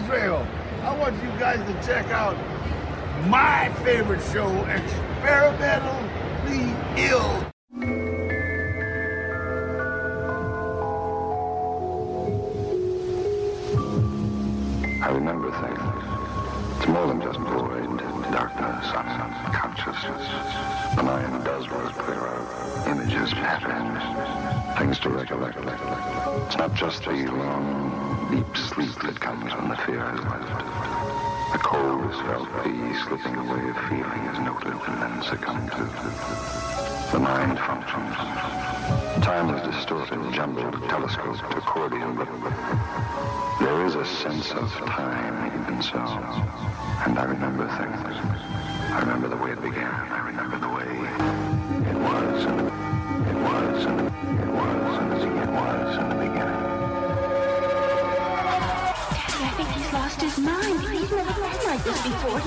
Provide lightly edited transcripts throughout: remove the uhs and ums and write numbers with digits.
Israel. I want you guys to check out my favorite show, Experimentally Ill. I remember things. It's more than just void, darkness, unconsciousness. The mind does work. There are images, patterns, things to recollect. It's not just the long, deep sleep that comes when the fear has left. The cold is felt, the slipping away of feeling is noted and then succumbed to. The mind functions. Time is distorted, jumbled, telescoped, accordion, but there is a sense of time, even so. And I remember things. I remember the way it began. I remember the way it was, and it was, and it was, and it was in the beginning. I think he's lost his mind. He's never been like this before.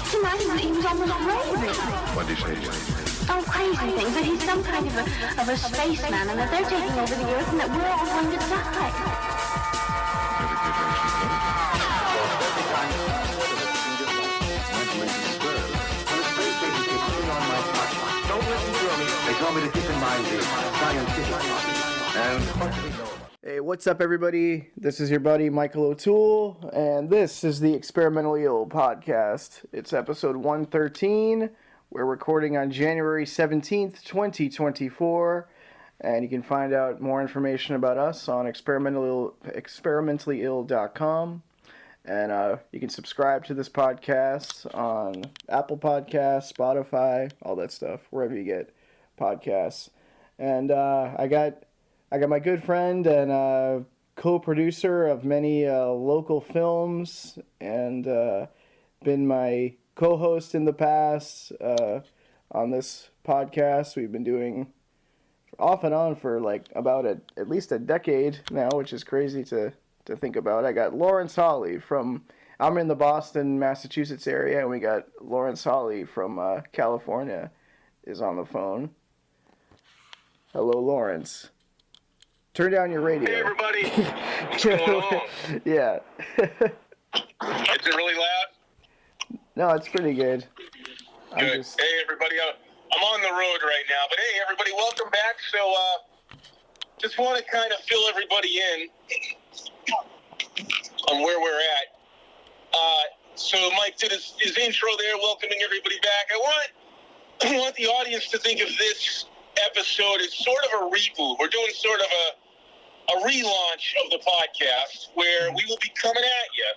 Tonight he was almost raving. What did he say? Oh, crazy things. That he's some kind of a spaceman and that they're taking over the Earth and that we're all going to die. They told me to keep in mind the scientific and what we know. Hey, what's up, everybody? This is your buddy Michael O'Toole, and this is the Experimentally Ill podcast. It's episode 113. We're recording on January 17th, 2024, and you can find out more information about us on experimentallyIll.com. And you can subscribe to this podcast on Apple Podcasts, Spotify, all that stuff, wherever you get podcasts. And I got my good friend and co-producer of many local films, and been my co-host in the past on this podcast. We've been doing off and on for like about at least a decade now, which is crazy to think about. I got Lawrence Hollie I'm in the Boston, Massachusetts area, and we got Lawrence Hollie from California is on the phone. Hello, Lawrence. Turn down your radio. Hey, everybody. What's going on? Yeah. Is it really loud? No, it's pretty good. Good. Hey, everybody. I'm on the road right now, but hey, everybody, welcome back. So, just want to kind of fill everybody in on where we're at. So Mike did his intro there, welcoming everybody back. I want the audience to think of this episode as sort of a reboot. We're doing sort of a relaunch of the podcast where we will be coming at you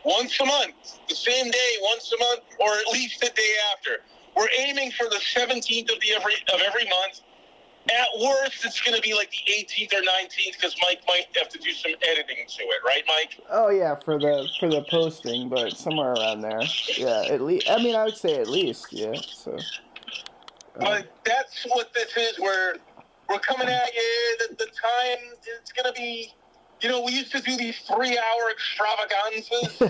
once a month, the same day, once a month, or at least the day after. We're aiming for the 17th of every month. At worst, it's going to be like the 18th or 19th because Mike might have to do some editing to it, right, Mike? Oh yeah, for the posting, but somewhere around there. Yeah, at least. I mean, I would say at least. Yeah. So. But that's what this is. We're coming at you. The time it's going to be. You know, we used to do these 3-hour extravaganzas.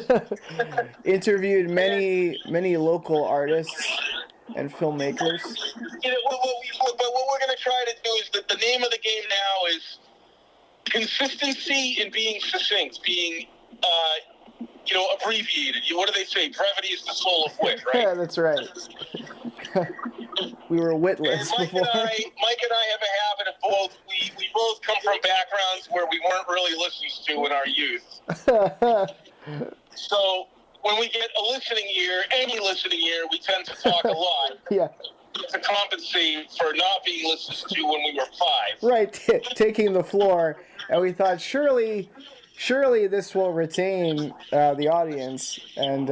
Interviewed many local artists and filmmakers. You know, but what we're going to try to do is that the name of the game now is consistency in being succinct, being, abbreviated. What do they say? Brevity is the soul of wit, right? Yeah, that's right. We were witless Mike before. Mike and I have a habit of both. We both come from backgrounds where we weren't really listened to in our youth. So when we get any listening ear, we tend to talk a lot. Yeah. To compensate for not being listened to when we were 5. Right, taking the floor, and we thought surely this will retain the audience, and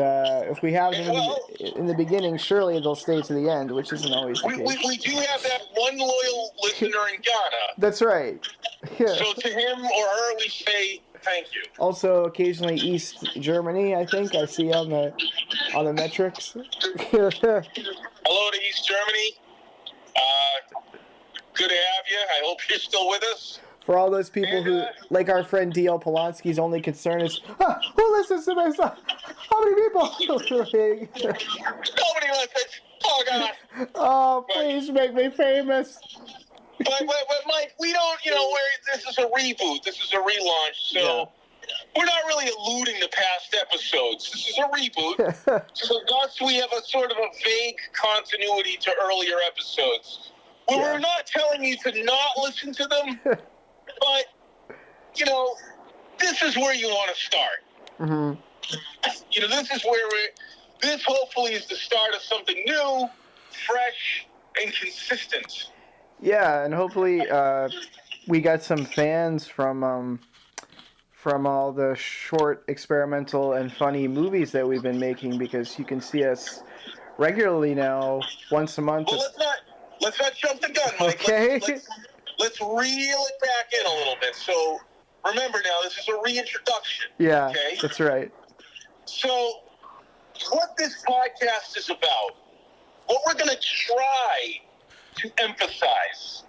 if we have them in the beginning, surely they'll stay to the end, which isn't always the case. We do have that one loyal listener in Ghana. That's right. Yeah. So to him or her, we say thank you. Also, occasionally East Germany, I think I see on the metrics. Hello to East Germany. Good to have you. I hope you're still with us. For all those people who, like our friend D.L. Polanski's only concern is, who listens to this? How many people? Nobody listens. Oh, God. Oh, please make me famous. But Mike, we don't, this is a reboot. This is a relaunch. So we're not really alluding to past episodes. This is a reboot. So thus we have a sort of a vague continuity to earlier episodes. Well, we're not telling you to not listen to them, but, you know, this is where you want to start. Mm-hmm. You know, this is where this hopefully is the start of something new, fresh, and consistent. Yeah, and hopefully we got some fans from all the short, experimental, and funny movies that we've been making, because you can see regularly now, once a month. Well, let's not jump the gun, Mike. Okay. Let's reel it back in a little bit. So remember now, this is a reintroduction. Yeah, okay? That's right. So what this podcast is about, what we're going to try to emphasize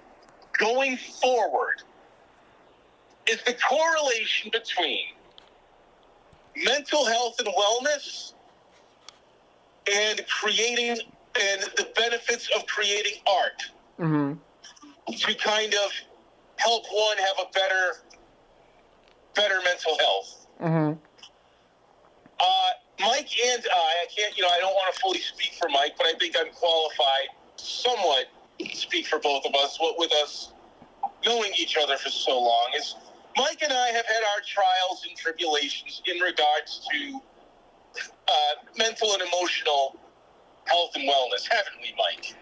going forward, is the correlation between mental health and wellness and the benefits of creating art, Mm-hmm. to kind of help one have a better mental health. Mm-hmm. Mike and I can't, I don't want to fully speak for Mike, but I think I'm qualified somewhat to speak for both of us, with us knowing each other for so long, is Mike and I have had our trials and tribulations in regards to mental and emotional health and wellness, haven't we, Mike?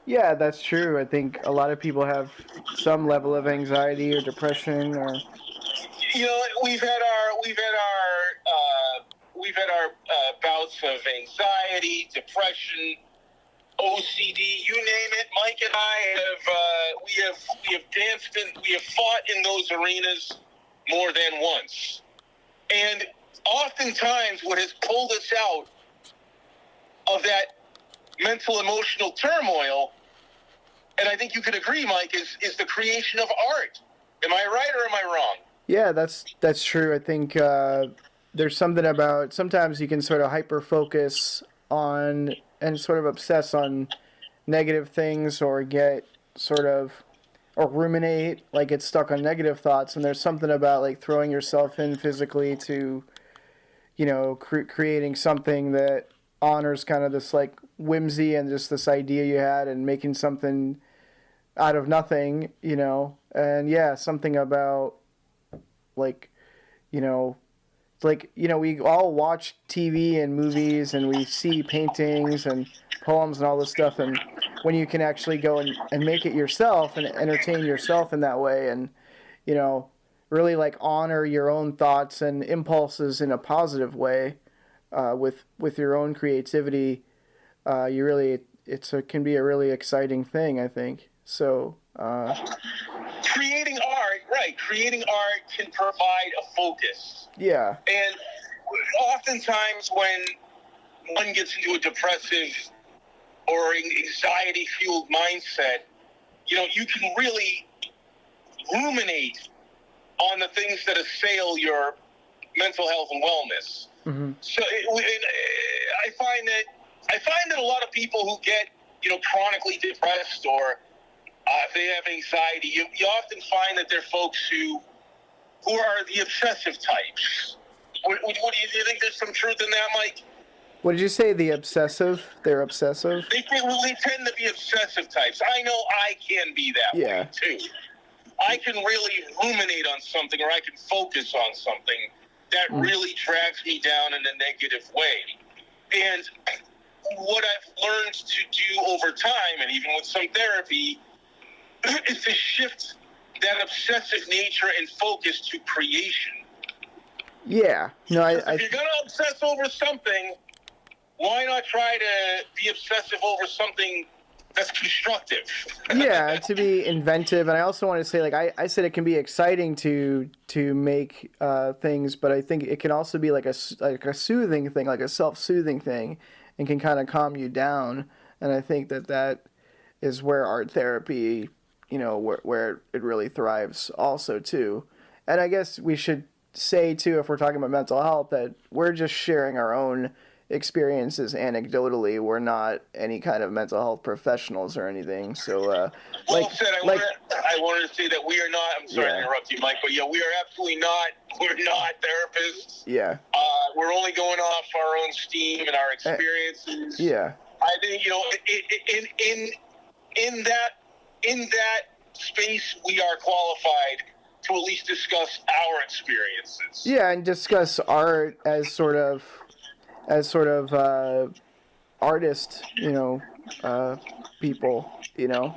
Yeah, that's true. I think a lot of people have some level of anxiety or depression, or we've had our bouts of anxiety, depression, OCD, you name it. Mike and I have danced we have fought in those arenas more than once. And oftentimes what has pulled us out of that mental emotional turmoil, and I think you could agree, Mike, is the creation of art. Am I right or am I wrong? Yeah, that's true. I think there's something about, sometimes you can sort of hyper focus on and sort of obsess on negative things, or ruminate, like get stuck on negative thoughts. And there's something about like throwing yourself in physically to, creating something that honors kind of this like whimsy and just this idea you had, and making something out of nothing, and yeah, something about like, we all watch TV and movies, and we see paintings and poems and all this stuff, and when you can actually go and make it yourself and entertain yourself in that way, and, really like honor your own thoughts and impulses in a positive way, with your own creativity, it can be a really exciting thing, I think. So, creating art can provide a focus. Yeah. And oftentimes when one gets into a depressive or anxiety-fueled mindset, you can really ruminate on the things that assail your mental health and wellness. Mm-hmm. So I find that a lot of people who get, chronically depressed, or if they have anxiety, you often find that they're folks who are the obsessive types. What do you think there's some truth in that, Mike? What did you say? The obsessive? They're obsessive? They tend to be obsessive types. I know I can be that way, too. I can really ruminate on something, or I can focus on something that really drags me down in a negative way. And what I've learned to do over time, and even with some therapy, is to shift that obsessive nature and focus to creation. Yeah. No, if you're going to obsess over something, why not try to be obsessive over something that's constructive? Yeah, to be inventive. And I also want to say, like I said, it can be exciting to make things, but I think it can also be like a soothing thing, like a self-soothing thing, and can kind of calm you down. And I think that is where art therapy, where it really thrives also too. And I guess we should say too, if we're talking about mental health, that we're just sharing our own experiences anecdotally. We're not any kind of mental health professionals or anything. So, Well said. I wanted to say that we are not. I'm sorry to interrupt you, Mike, but yeah, we are absolutely not. We're not therapists. Yeah. We're only going off our own steam and our experiences. Yeah. I think, you know, in that space, we are qualified to at least discuss our experiences. Yeah, and discuss art as sort of artist, you know, people, you know.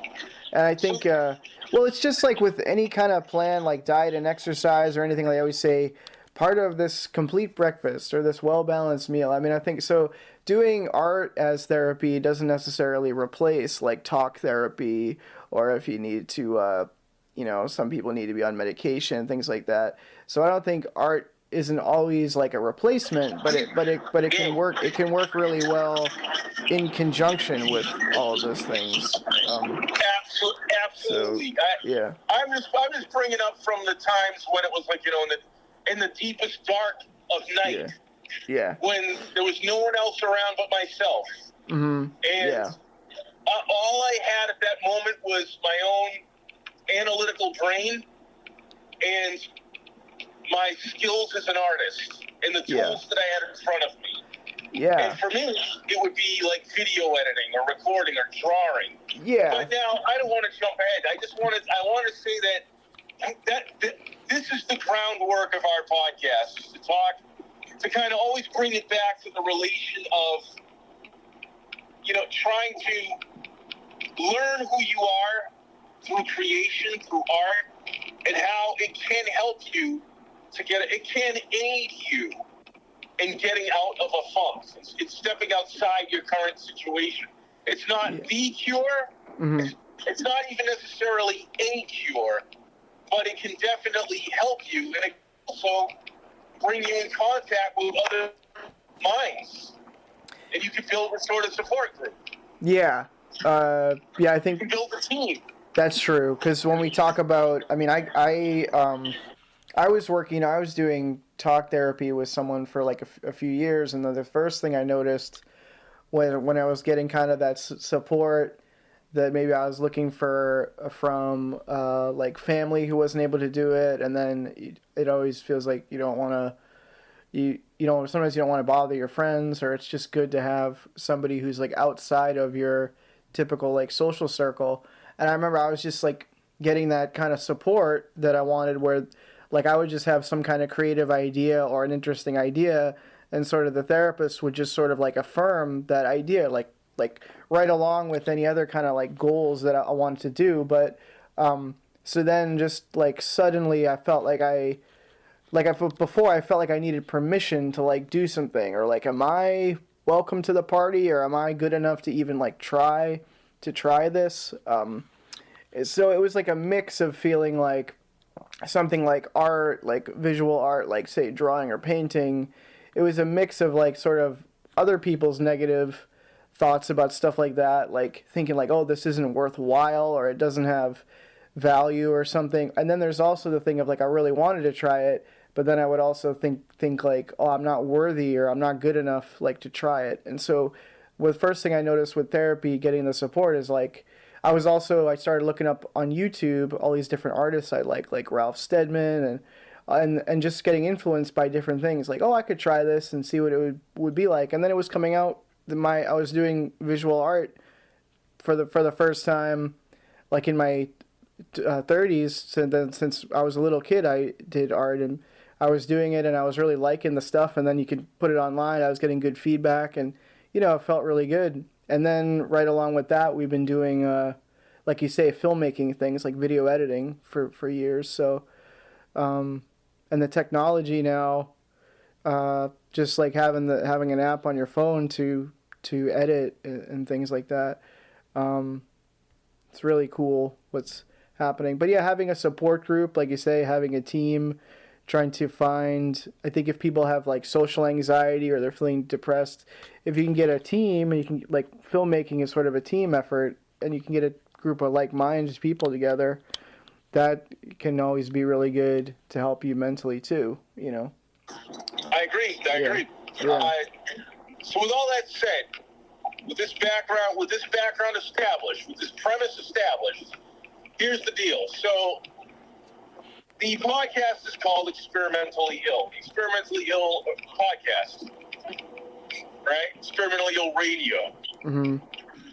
And I think, well, it's just like with any kind of plan, like diet and exercise or anything, like I always say, part of this complete breakfast or this well-balanced meal. I mean, I think so. Doing art as therapy doesn't necessarily replace like talk therapy, or if you need to, you know, some people need to be on medication, things like that. So I don't think art isn't always like a replacement, but it can work. It can work really well in conjunction with all of those things. Absolutely. So, I'm just bringing up from the times when it was like, you know, in the deepest dark of night. Yeah. When there was no one else around but myself. Mm-hmm. And all I had at that moment was my own analytical brain and my skills as an artist and the tools that I had in front of me. Yeah. And for me, it would be like video editing or recording or drawing. Yeah. But now I don't want to jump ahead. I want to say that this is the groundwork of our podcast, to kind of always bring it back to the relation of, you know, trying to learn who you are through creation, through art, and how it can help you it can aid you in getting out of a funk. It's stepping outside your current situation. It's not the cure. Mm-hmm. It's not even necessarily a cure, but it can definitely help you, and it can also bring you in contact with other minds, and you can build a sort of support group. Yeah. I think you can build a team. That's true, because when we talk about, I mean, I was doing talk therapy with someone for like a few years, and the first thing I noticed when I was getting kind of that support that maybe I was looking for from like family who wasn't able to do it, and then it always feels like you don't want to, sometimes you don't want to bother your friends, or it's just good to have somebody who's like outside of your typical like social circle. And I remember I was just like getting that kind of support that I wanted, where like I would just have some kind of creative idea or an interesting idea, and sort of the therapist would just sort of like affirm that idea, like right along with any other kind of like goals that I wanted to do. But so then just like suddenly I felt before I felt like I needed permission to like do something, or like, am I welcome to the party, or am I good enough to even like try this? So it was like a mix of feeling like something like art, like visual art, like say drawing or painting. It was a mix of like sort of other people's negative thoughts about stuff like that, like thinking like, oh, this isn't worthwhile, or it doesn't have value or something. And then there's also the thing of like, I really wanted to try it, but then I would also think like, oh, I'm not worthy, or I'm not good enough like to try it. And so the first thing I noticed with therapy, getting the support, is like, I started looking up on YouTube all these different artists I like Ralph Steadman, and just getting influenced by different things, like, oh, I could try this and see what it would be like. And then it was coming out I was doing visual art for the first time, like in my 30s. Since I was a little kid, I did art, and I was doing it, and I was really liking the stuff. And then you could put it online. I was getting good feedback, and it felt really good. And then right along with that, we've been doing, like you say, filmmaking things like video editing for years. So, and the technology now, just like having an app on your phone to edit and things like that. It's really cool what's happening. But yeah, having a support group, like you say, having a team, trying to find, I think if people have like social anxiety or they're feeling depressed, if you can get a team, and you can, like, filmmaking is sort of a team effort, and you can get a group of like-minded people together, that can always be really good to help you mentally too, I agree. Yeah. So with all that said, with this background established, with this premise established, here's the deal. So the podcast is called Experimentally Ill. The Experimentally Ill podcast, right? Experimentally Ill radio. Mm-hmm.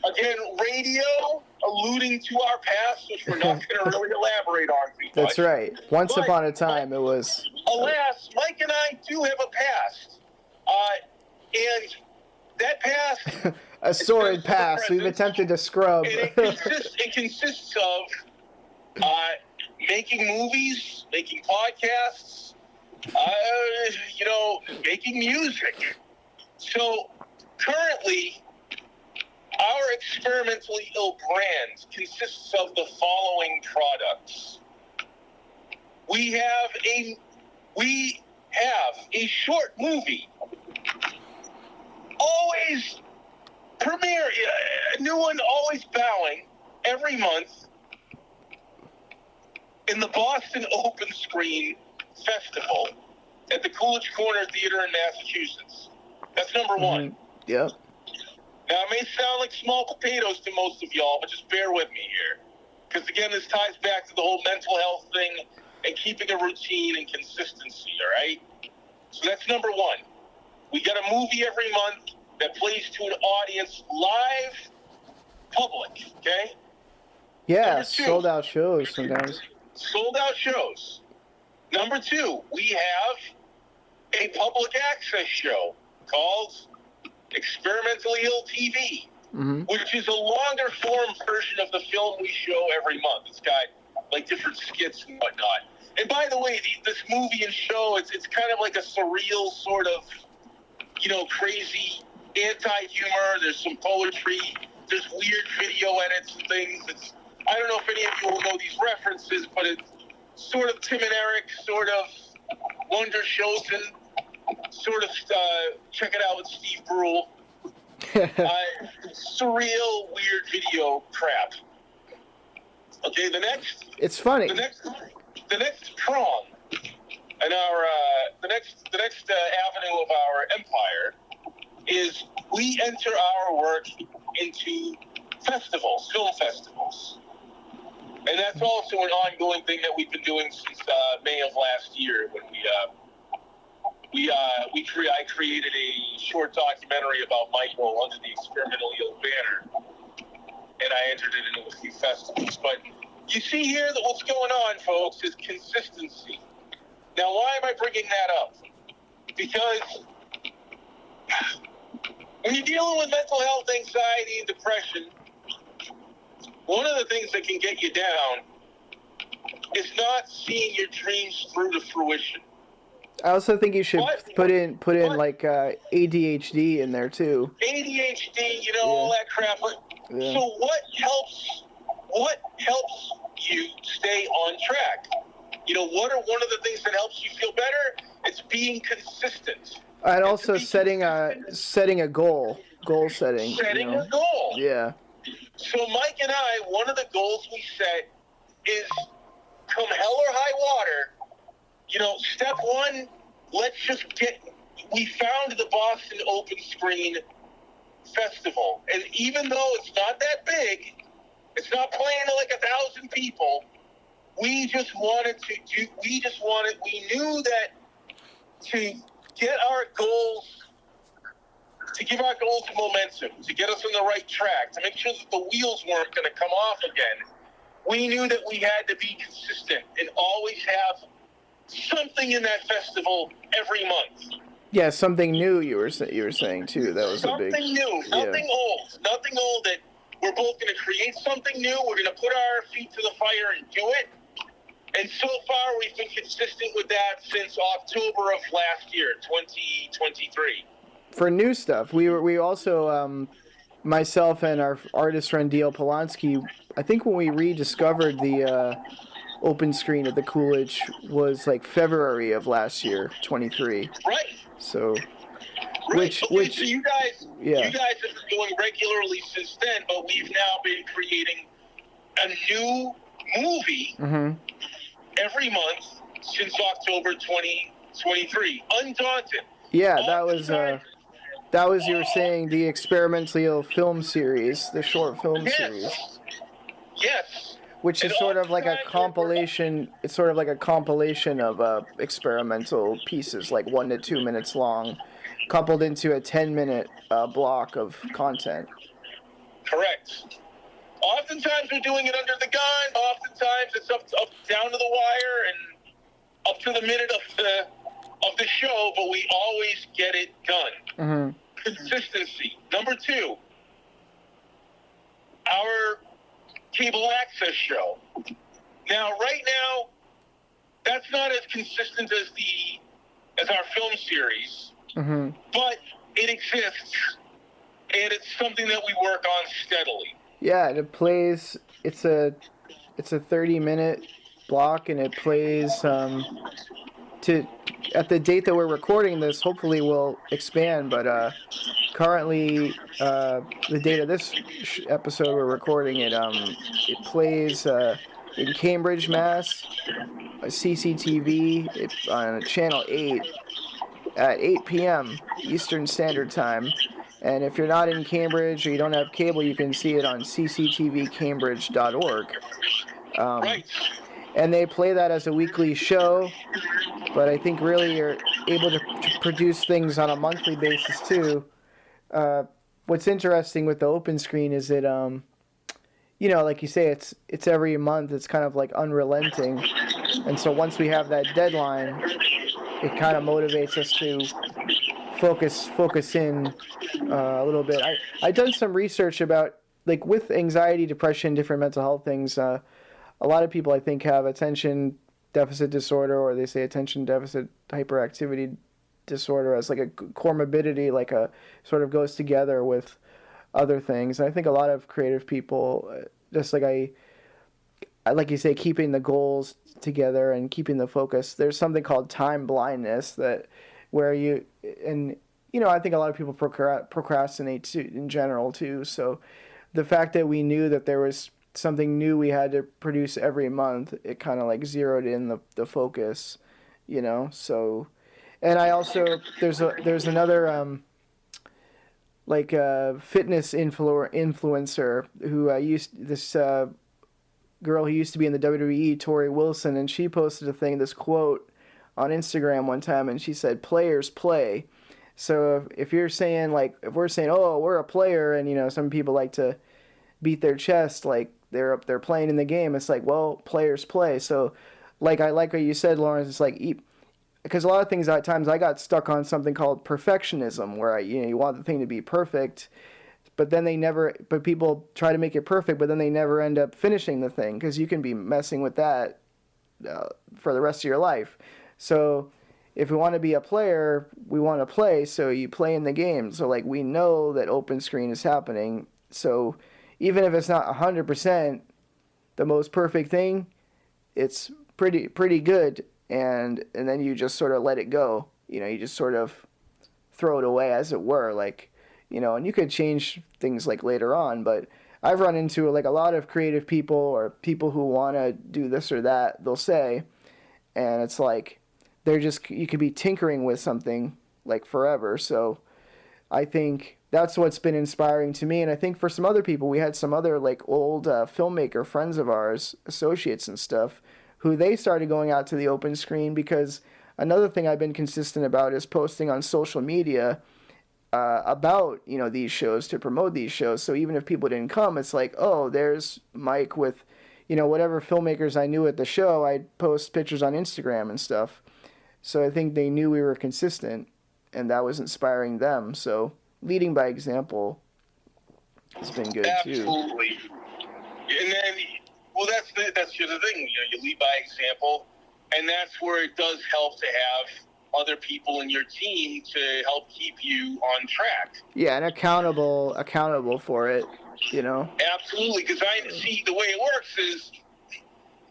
Again, radio alluding to our past, which we're not going to really elaborate on too much. That's right. Once upon a time, it was... Alas, Mike and I do have a past. And that past... a sordid past. We've attempted to scrub. And it consists of making movies, making podcasts, making music. So currently, our Experimentally Ill brand consists of the following products. We have a short movie. Always premiere, a new one always bowing every month in the Boston Open Screen Festival at the Coolidge Corner Theatre in Massachusetts. That's number one. Yep. Now, it may sound like small potatoes to most of y'all, but just bear with me here. Because, again, this ties back to the whole mental health thing and keeping a routine and consistency, all right? So that's number one. We got a movie every month that plays to an audience live, public, okay? Yeah, sold out shows sometimes. Sold out shows. Number two, we have a public access show called Experimentally Ill TV, which is a longer form version of the film we show every month. It's got like different skits and whatnot. And by the way, this movie and show, it's kind of like a surreal sort of, crazy anti-humor. There's some poetry. There's weird video edits and things. I don't know if any of you will know these references, but it's sort of Tim and Eric, sort of Wonder Chosen, sort of check it out with Steve Brule. Surreal, weird video crap. Okay, It's funny. The next prong and the next avenue of our empire is we enter our work into festivals, film festivals. And that's also an ongoing thing that we've been doing since May of last year when I created a short documentary about Michael under the Experimentally Ill banner, and I entered it into a few festivals. But you see here that what's going on, folks, is consistency. Now, why am I bringing that up? Because when you're dealing with mental health, anxiety, and depression, one of the things that can get you down is not seeing your dreams through to fruition. I also think you should put in like ADHD in there too. ADHD, all that crap. Yeah. So what helps you stay on track? What are one of the things that helps you feel better? It's being consistent. And also setting a goal setting. Setting a goal. Yeah. So Mike and I, one of the goals we set is come hell or high water, step one, we found the Boston Open Screen Festival. And even though it's not that big, it's not playing to like 1,000 people, we knew that to get our goals, to give our goals momentum, to get us on the right track, to make sure that the wheels weren't going to come off again, we knew that we had to be consistent and always have something in that festival every month. Yeah, something new. You were saying too. That was something a big new, nothing old, nothing old. That we're both going to create something new. We're going to put our feet to the fire and do it. And so far, we've been consistent with that since October of last year, 2023. For new stuff, we also myself and our artist friend D.L. Polanski, I think when we rediscovered the open screen at the Coolidge was like February of last year, 23. Right. So, right. So you guys have been going regularly since then, but we've now been creating a new movie every month since October 2023. Undaunted. Yeah, that was That was, you were saying, the experimental film series, the short film series. Yes. Which is sort of like a compilation. It's sort of like a compilation of experimental pieces, like 1 to 2 minutes long, coupled into a 10-minute block of content. Correct. Oftentimes we're doing it under the gun. Oftentimes it's up down to the wire and up to the minute of the show, but we always get it done. Mm-hmm. Consistency. Number 2, our cable access show. Now, right now, that's not as consistent as our film series, mm-hmm. but it exists, and it's something that we work on steadily. Yeah, it plays. It's a 30-minute block, and it plays at the date that we're recording this. Hopefully, we'll expand, but currently, the date of this episode we're recording it plays in Cambridge, Mass. CCTV on Channel 8 at 8 p.m. Eastern Standard Time. And if you're not in Cambridge or you don't have cable, you can see it on CCTVCambridge.org. Right. And they play that as a weekly show, but I think really you're able to produce things on a monthly basis too. What's interesting with the open screen is that, like you say, it's every month. It's kind of like unrelenting. And so once we have that deadline, it kind of motivates us to focus in a little bit. I've done some research about, like, with anxiety, depression, different mental health things. A lot of people, I think, have attention deficit disorder, or they say attention deficit hyperactivity disorder as like a comorbidity, like a sort of goes together with other things. And I think a lot of creative people, just like I like you say, keeping the goals together and keeping the focus. There's something called time blindness where I think a lot of people procrastinate too, in general too. So the fact that we knew that there was something new we had to produce every month, it kind of like zeroed in the focus, so. And I also, there's another fitness influencer who girl who used to be in the WWE, Tori Wilson, and she posted this quote on Instagram one time, and she said, "Players play." So if you're saying, like, if we're saying, oh, we're a player, and some people like to beat their chest, like they're playing in the game, it's like, well, players play. So like I like what you said, Lawrence, it's like, because a lot of things at times I got stuck on something called perfectionism, where you want the thing to be perfect, but then people try to make it perfect, but then they never end up finishing the thing, because you can be messing with that for the rest of your life. So if we want to be a player, we want to play, so you play in the game. So like we know that open screen is happening, so even if it's not 100% the most perfect thing, it's pretty good. And then you just sort of let it go. You just sort of throw it away, as it were. Like, and you could change things like later on. But I've run into like a lot of creative people or people who want to do this or that, they'll say. And it's like, you could be tinkering with something like forever. So I think that's what's been inspiring to me. And I think for some other people, we had some other like old filmmaker friends of ours, associates and stuff, who they started going out to the open screen, because another thing I've been consistent about is posting on social media about, these shows, to promote these shows. So even if people didn't come, it's like, oh, there's Mike with, whatever filmmakers I knew at the show, I'd post pictures on Instagram and stuff. So I think they knew we were consistent, and that was inspiring them. So leading by example has been good too. Absolutely. And then, well, that's the thing. You lead by example, and that's where it does help to have other people in your team to help keep you on track. Yeah, and accountable for it. Absolutely, because I see the way it works is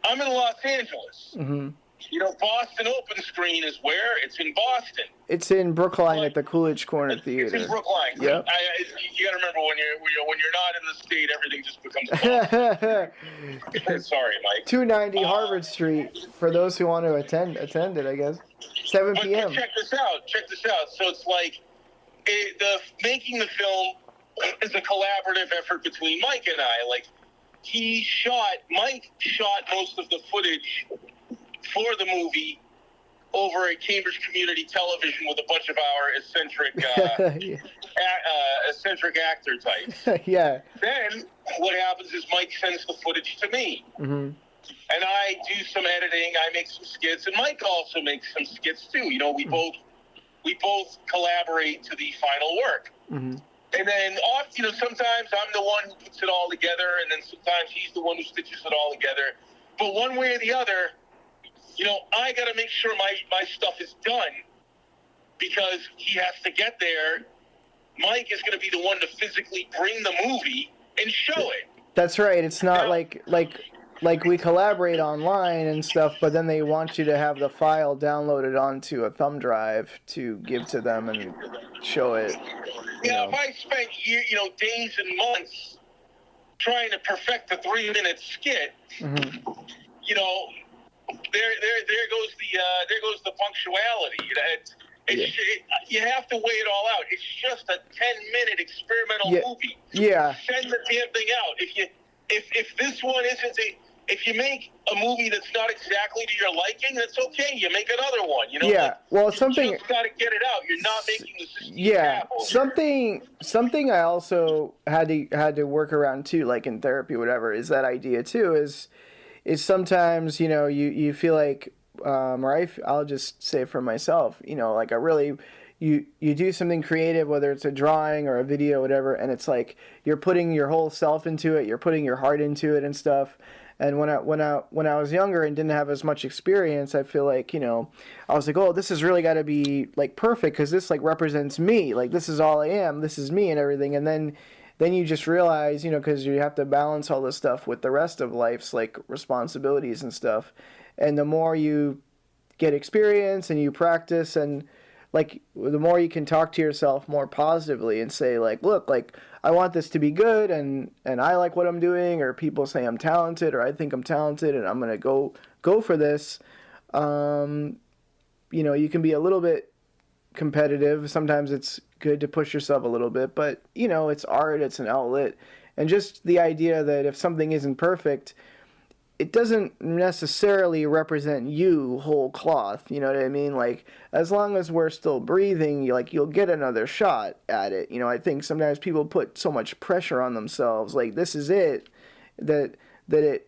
I'm in Los Angeles. Mm-hmm. Boston Open Screen is where? It's in Boston. It's in Brookline at the Coolidge Corner Theatre. It's in Brookline. Yep. You got to remember when you're not in the state, everything just becomes Sorry, Mike. 290 Harvard Street, for those who want to attend it, I guess. 7 p.m. Check this out. So it's like, making the film is a collaborative effort between Mike and I. Like, Mike shot most of the footage for the movie over at Cambridge Community Television with a bunch of our eccentric actor types. Yeah. Then what happens is Mike sends the footage to me. Mm-hmm. And I do some editing, I make some skits, and Mike also makes some skits too. You know, we both collaborate to the final work. Mm-hmm. And then sometimes I'm the one who puts it all together, and then sometimes he's the one who stitches it all together. But one way or the other, I got to make sure my stuff is done, because he has to get there. Mike is going to be the one to physically bring the movie and show it. That's right. It's not like we collaborate online and stuff, but then they want you to have the file downloaded onto a thumb drive to give to them and show it. Yeah, if I spent days and months trying to perfect a 3-minute skit, mm-hmm. There goes the punctuality. You have to weigh it all out. It's just a 10-minute experimental movie. Yeah. Send the damn thing out. If this one isn't if you make a movie that's not exactly to your liking, that's okay. You make another one. Yeah. Well, something. You just got to get it out. You're not making the system. Yeah. Something I also had to work around too, like in therapy, whatever, is that idea too. Is sometimes you feel like, or I'll just say for myself, like I really. You do something creative, whether it's a drawing or a video, whatever, and it's like you're putting your whole self into it, you're putting your heart into it and stuff. And when I was younger and didn't have as much experience, I feel like I was like, oh, this has really got to be like perfect because this like represents me, like this is all I am, this is me and everything. And then you just realize, because you have to balance all this stuff with the rest of life's like responsibilities and stuff. And the more you get experience and you practice and like the more you can talk to yourself more positively and say like, look, like I want this to be good and I like what I'm doing, or people say I'm talented or I think I'm talented and I'm going to go for this. You can be a little bit competitive. Sometimes it's good to push yourself a little bit, but it's art, it's an outlet. And just the idea that if something isn't perfect, it doesn't necessarily represent you whole cloth, you know what I mean? Like, as long as we're still breathing, you'll get another shot at it. I think sometimes people put so much pressure on themselves, like, this is it, that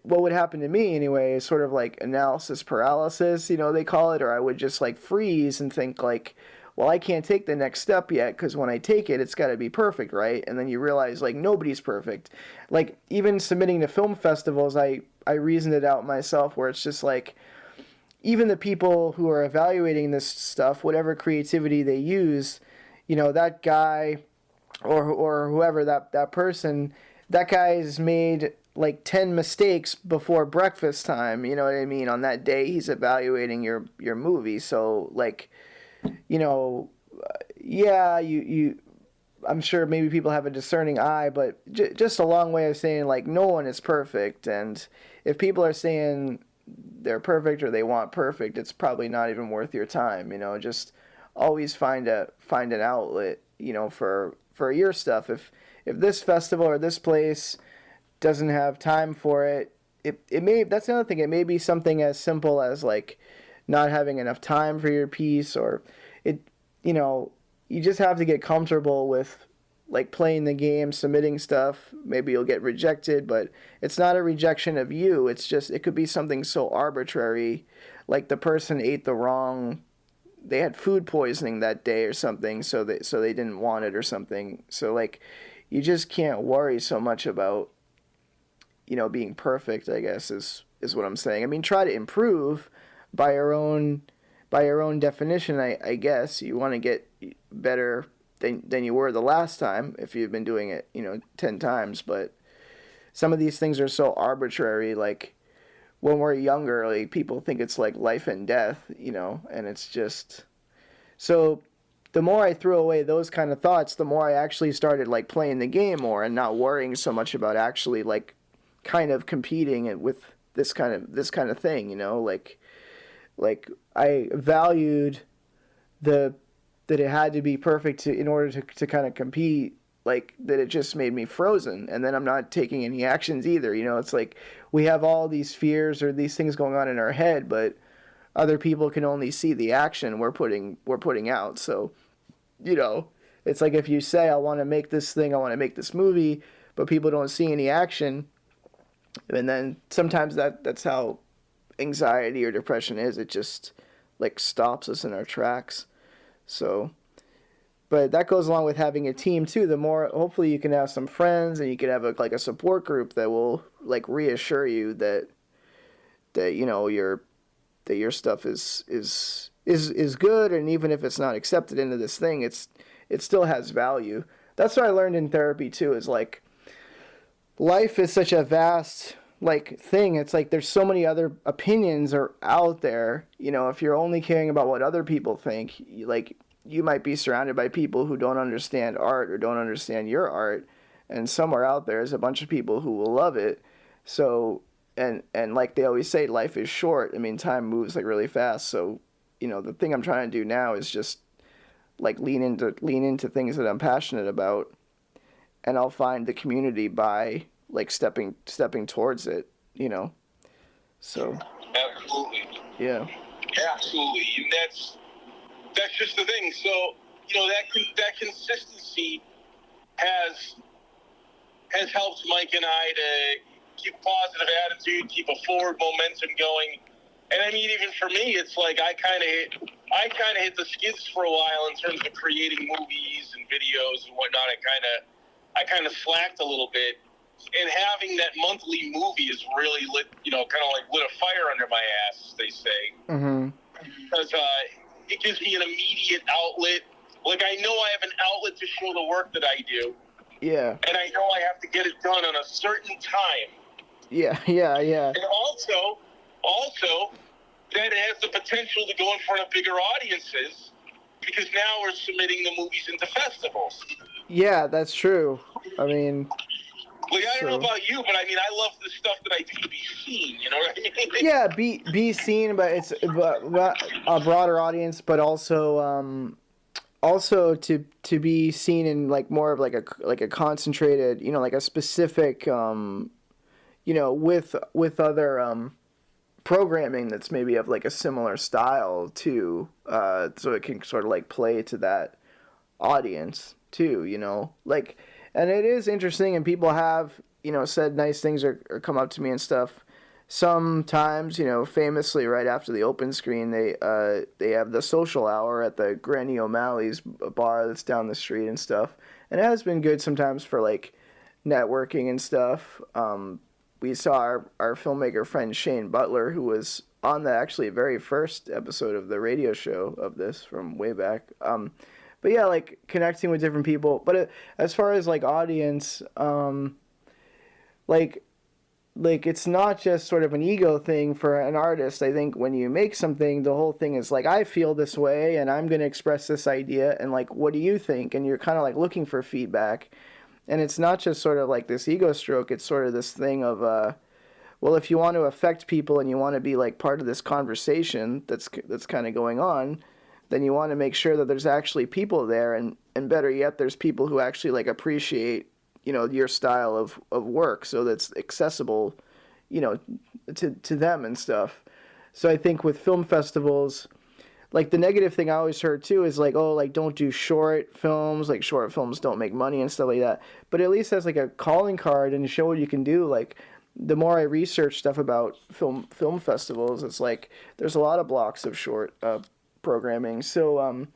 what would happen to me anyway is sort of like analysis paralysis, they call it, or I would just like freeze and think like, well, I can't take the next step yet because when I take it, it's got to be perfect, right? And then you realize like nobody's perfect. Like even submitting to film festivals, I reasoned it out myself where it's just like even the people who are evaluating this stuff, whatever creativity they use, that guy or whoever that person, that guy's made like 10 mistakes before breakfast time, you know what I mean? On that day, he's evaluating your movie. So like, I'm sure maybe people have a discerning eye, but just a long way of saying like no one is perfect. And if people are saying they're perfect or they want perfect, it's probably not even worth your time. Just always find an outlet, for your stuff. If this festival or this place doesn't have time for it, that's another thing. It may be something as simple as like not having enough time for your piece, or you just have to get comfortable with like playing the game, submitting stuff. Maybe you'll get rejected, but it's not a rejection of you. It's just, it could be something so arbitrary, like the person ate they had food poisoning that day or something, so they didn't want it or something. So like, you just can't worry so much about, being perfect, I guess is what I'm saying. I mean, try to improve by your own definition, I guess. You want to get better than you were the last time if you've been doing it 10 times, but some of these things are so arbitrary. Like when we're younger, like people think it's like life and death, and it's just so the more I threw away those kind of thoughts, the more I actually started like playing the game more and not worrying so much about actually like kind of competing with this kind of thing, like I valued the that it had to be perfect in order to kind of compete, like that it just made me frozen. And then I'm not taking any actions either. It's like we have all these fears or these things going on in our head, but other people can only see the action we're putting out. So, it's like if you say, I want to make this thing, I want to make this movie, but people don't see any action. And then sometimes that's how anxiety or depression is. It just like stops us in our tracks. So, but that goes along with having a team too. The more, hopefully you can have some friends and you can have a support group that will like reassure you that your stuff is good, and even if it's not accepted into this thing, it still has value. That's what I learned in therapy too, is like life is such a vast like thing. It's like there's so many other opinions are out there. If you're only caring about what other people think, like you might be surrounded by people who don't understand art or don't understand your art, and somewhere out there is a bunch of people who will love it. So and like they always say, life is short. I mean, time moves like really fast. So the thing I'm trying to do now is just like lean into things that I'm passionate about, and I'll find the community by like stepping towards it, So Absolutely. Yeah. Absolutely. And that's just the thing. So, that consistency has helped Mike and I to keep a positive attitude, keep a forward momentum going. And I mean, even for me, it's like I kind of hit the skids for a while in terms of creating movies and videos and whatnot. I kind of slacked a little bit, and having that monthly movie has really lit a fire under my ass, as they say. Mm-hmm. Because it gives me an immediate outlet. Like, I know I have an outlet to show the work that I do. Yeah. And I know I have to get it done on a certain time. Yeah. And also, that it has the potential to go in front of bigger audiences, because now we're submitting the movies into festivals. Yeah, that's true. I mean... Like, I don't know about you, but I mean, I love the stuff that I do to be seen, you know what I mean? Yeah, be seen, but it's a broader audience, but also to be seen in like more of like a concentrated, like a specific, with other programming that's maybe of like a similar style too, so it can sort of like play to that audience too, like. And it is interesting, and people have, said nice things or come up to me and stuff. Sometimes, famously right after the open screen, they have the social hour at the Granny O'Malley's bar that's down the street and stuff. And it has been good sometimes for like networking and stuff. We saw our filmmaker friend Shane Butler, who was on the actually very first episode of the radio show of this from way back. But yeah, like connecting with different people. But as far as like audience, like it's not just sort of an ego thing for an artist. I think when you make something, the whole thing is like, I feel this way and I'm going to express this idea, and like, what do you think? And you're kind of like looking for feedback. And it's not just sort of like this ego stroke. It's sort of this thing of, well, if you want to affect people and you want to be like part of this conversation that's kind of going on, then you want to make sure that there's actually people there, and better yet, there's people who actually like appreciate, your style of work, so that's accessible, to them and stuff. So I think with film festivals, like the negative thing I always heard too is like, oh, like don't do short films, like short films don't make money and stuff like that. But at least as like a calling card and show what you can do. Like the more I research stuff about film festivals, it's like there's a lot of blocks of short programming, so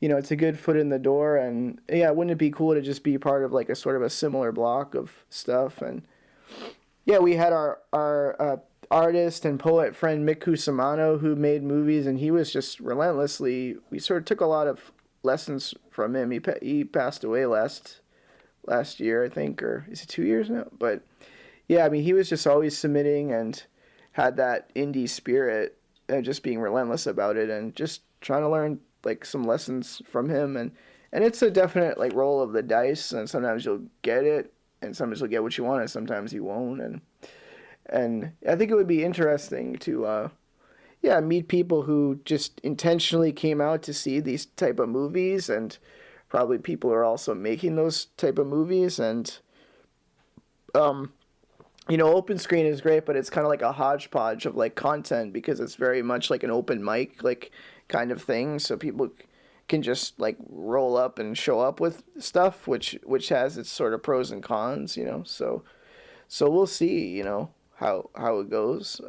it's a good foot in the door. And yeah, wouldn't it be cool to just be part of like a sort of a similar block of stuff? And yeah, we had our artist and poet friend Mick Cusimano, who made movies, and he was just relentlessly, we sort of took a lot of lessons from him. He passed away last year, I think, or is it 2 years now? But yeah, I mean, he was just always submitting and had that indie spirit, and just being relentless about it, and just trying to learn like some lessons from him. And it's a definite like roll of the dice, and sometimes you'll get it, and sometimes you'll get what you want, and sometimes you won't. And I think it would be interesting to yeah, meet people who just intentionally came out to see these type of movies, and probably people are also making those type of movies. And open screen is great, but it's kind of like a hodgepodge of like content, because it's very much like an open mic like kind of thing, so people can just like roll up and show up with stuff, which has its sort of pros and cons. So we'll see, how it goes.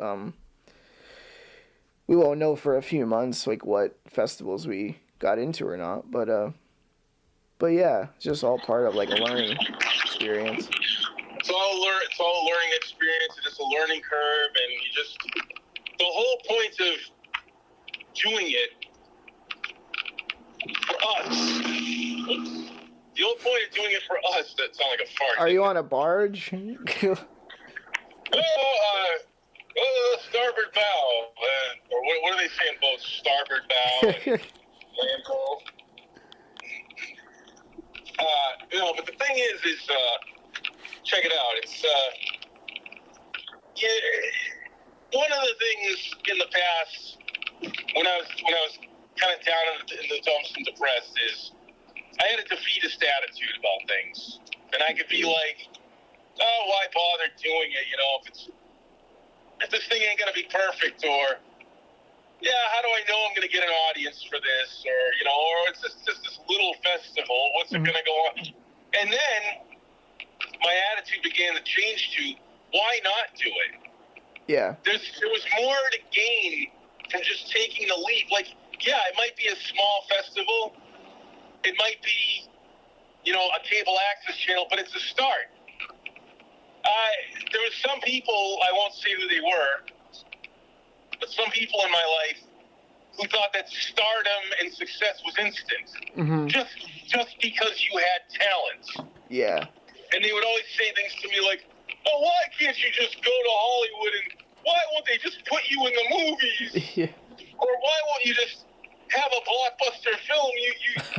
We won't know for a few months like what festivals we got into or not, but yeah, it's just all part of like a learning experience. It's all a learning experience. It's just a learning curve, and the whole point of doing it for us. The whole point of doing it for us. That sounds like a fart. Are you on a barge? Starboard bow, or what are they saying? Both starboard bow and land goal. But the thing is, check it out. It's one of the things in the past when I was kind of down in the dumps and depressed is I had a defeatist attitude about things, and I could be like, oh, why bother doing it? If this thing ain't gonna be perfect, or how do I know I'm gonna get an audience for this, or it's just this little festival. What's it gonna go on? And then my attitude began to change to, why not do it? Yeah. There was more to gain from just taking the leap. Like, it might be a small festival. It might be, a cable access channel, but it's a start. There was some people, I won't say who they were, but some people in my life who thought that stardom and success was instant. Just because you had talent. Yeah. And they would always say things to me like, oh, why can't you just go to Hollywood, and why won't they just put you in the movies? Yeah. Or why won't you just have a blockbuster film?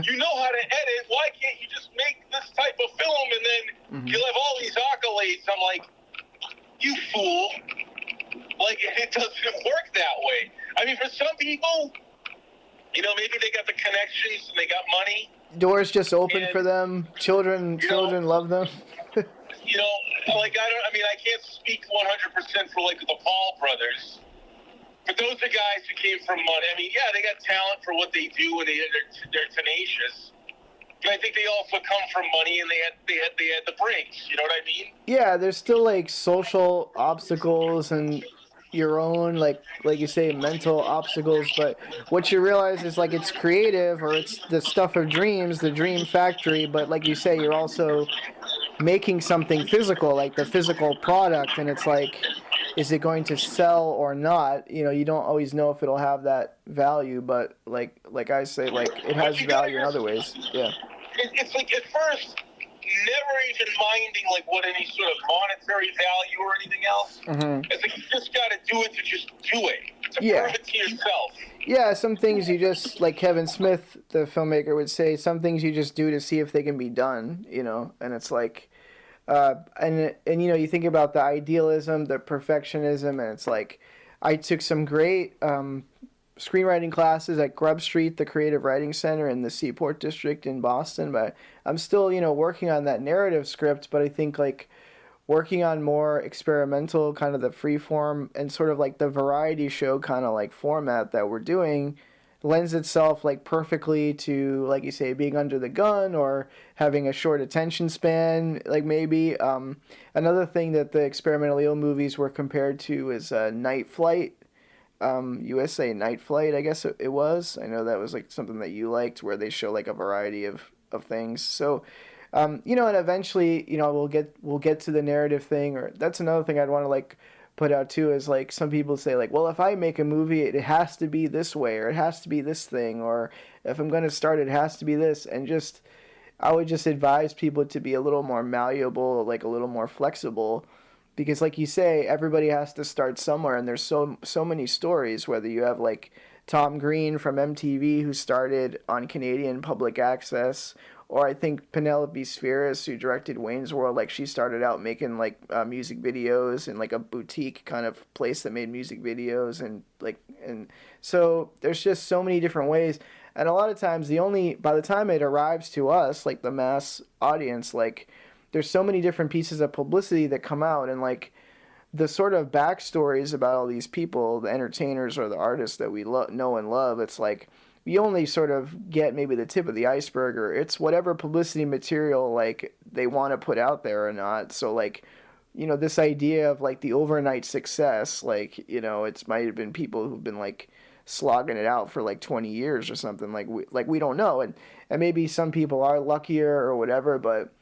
You know how to edit. Why can't you just make this type of film, and then you'll have all these accolades? I'm like, you fool. Like, it doesn't work that way. I mean, for some people, maybe they got the connections and they got money. Doors just open for them. Children love them. I can't speak 100% for like the Paul brothers, but those are guys who came from money. I mean, they got talent for what they do, and they're tenacious. But I think they also come from money, and they had the breaks. You know what I mean? Yeah, there's still like social obstacles and your own like you say, mental obstacles, but what you realize is like it's creative, or it's the stuff of dreams, the dream factory, but like you say, you're also making something physical, like the physical product, and it's like, is it going to sell or not? You don't always know if it'll have that value, but like I say, like it has value in other ways. Yeah. It's like at first never even minding like what any sort of monetary value or anything else. It's like you just got to do it to just do it, to prove it to yourself. Yeah, some things you just, like Kevin Smith, the filmmaker, would say, some things you just do to see if they can be done, and it's like, and you think about the idealism, the perfectionism, and it's like, I took some great screenwriting classes at Grub Street, the Creative Writing Center in the Seaport District in Boston, but I'm still, working on that narrative script, but I think like working on more experimental, kind of the free form and sort of like the variety show kind of like format that we're doing lends itself like perfectly to, like you say, being under the gun or having a short attention span, like maybe. Another thing that the experimental eel movies were compared to is Night Flight. USA Night Flight, I guess it was. I know that was like something that you liked, where they show like a variety of things. So, and eventually, we'll get to the narrative thing, or that's another thing I'd want to like put out too, is like some people say like, well, if I make a movie, it has to be this way, or it has to be this thing, or if I'm going to start, it has to be this, and I would just advise people to be a little more malleable, like a little more flexible. Because like you say, everybody has to start somewhere, and there's so many stories, whether you have like Tom Green from MTV, who started on Canadian public access, or I think Penelope Spheris, who directed Wayne's World, like she started out making like music videos in like a boutique kind of place that made music videos, and so there's just so many different ways, and a lot of times by the time it arrives to us, like the mass audience, like there's so many different pieces of publicity that come out, and like the sort of backstories about all these people, the entertainers or the artists that we know and love, it's like you only sort of get maybe the tip of the iceberg, or it's whatever publicity material like they want to put out there or not. So like, you know, this idea of like the overnight success, like, you know, it might have been people who've been like slogging it out for like 20 years or something, like we don't know, and maybe some people are luckier or whatever, but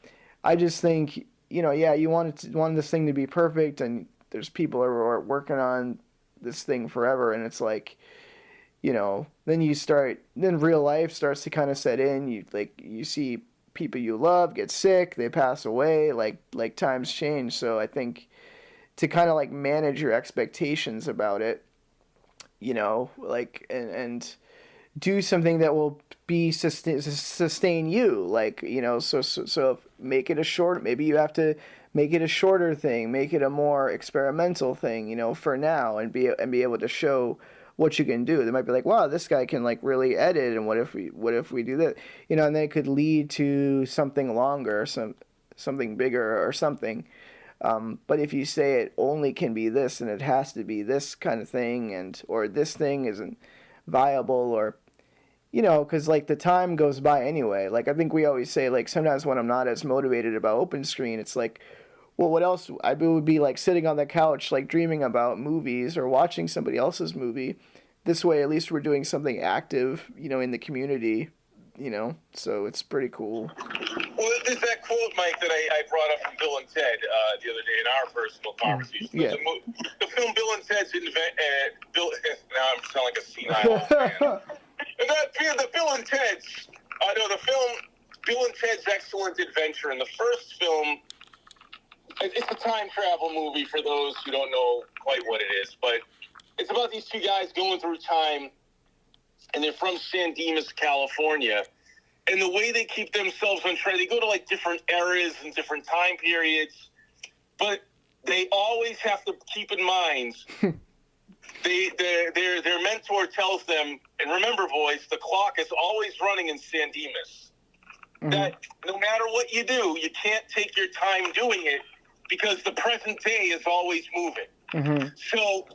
I just think, you know, yeah, you want this thing to be perfect, and there's people who are working on this thing forever, and it's like, you know, then real life starts to kind of set in. You see people you love get sick, they pass away, like times change. So I think to kind of like manage your expectations about it, you know, like and do something that will be sustain you, like, you know, so make it a short, maybe you have to make it a shorter thing, make it a more experimental thing, you know, for now, and be able to show what you can do. They might be like, wow, this guy can like really edit, and what if we do that, you know, and then it could lead to something longer, something bigger or something. But if you say it only can be this, and it has to be this kind of thing, or this thing isn't viable, or, you know, because like the time goes by anyway. Like I think we always say, like sometimes when I'm not as motivated about open screen, it's like, well, what else? I would be like sitting on the couch, like dreaming about movies or watching somebody else's movie. This way, at least we're doing something active, you know, in the community, you know. So it's pretty cool. Well, there's that quote, Mike, that I brought up from Bill and Ted the other day in our personal conversation. Yeah. The film Bill and Ted's Bill. Now I'm sounding like a senile man. The Bill and Ted's. The film Bill and Ted's Excellent Adventure. In the first film, it's a time travel movie for those who don't know quite what it is, but it's about these two guys going through time, and they're from San Dimas, California. And the way they keep themselves on track, they go to like different eras and different time periods, but they always have to keep in mind, their mentor tells them, and remember, boys, the clock is always running in San Dimas. Mm-hmm. That no matter what you do, you can't take your time doing it, because the present day is always moving. Mm-hmm. So,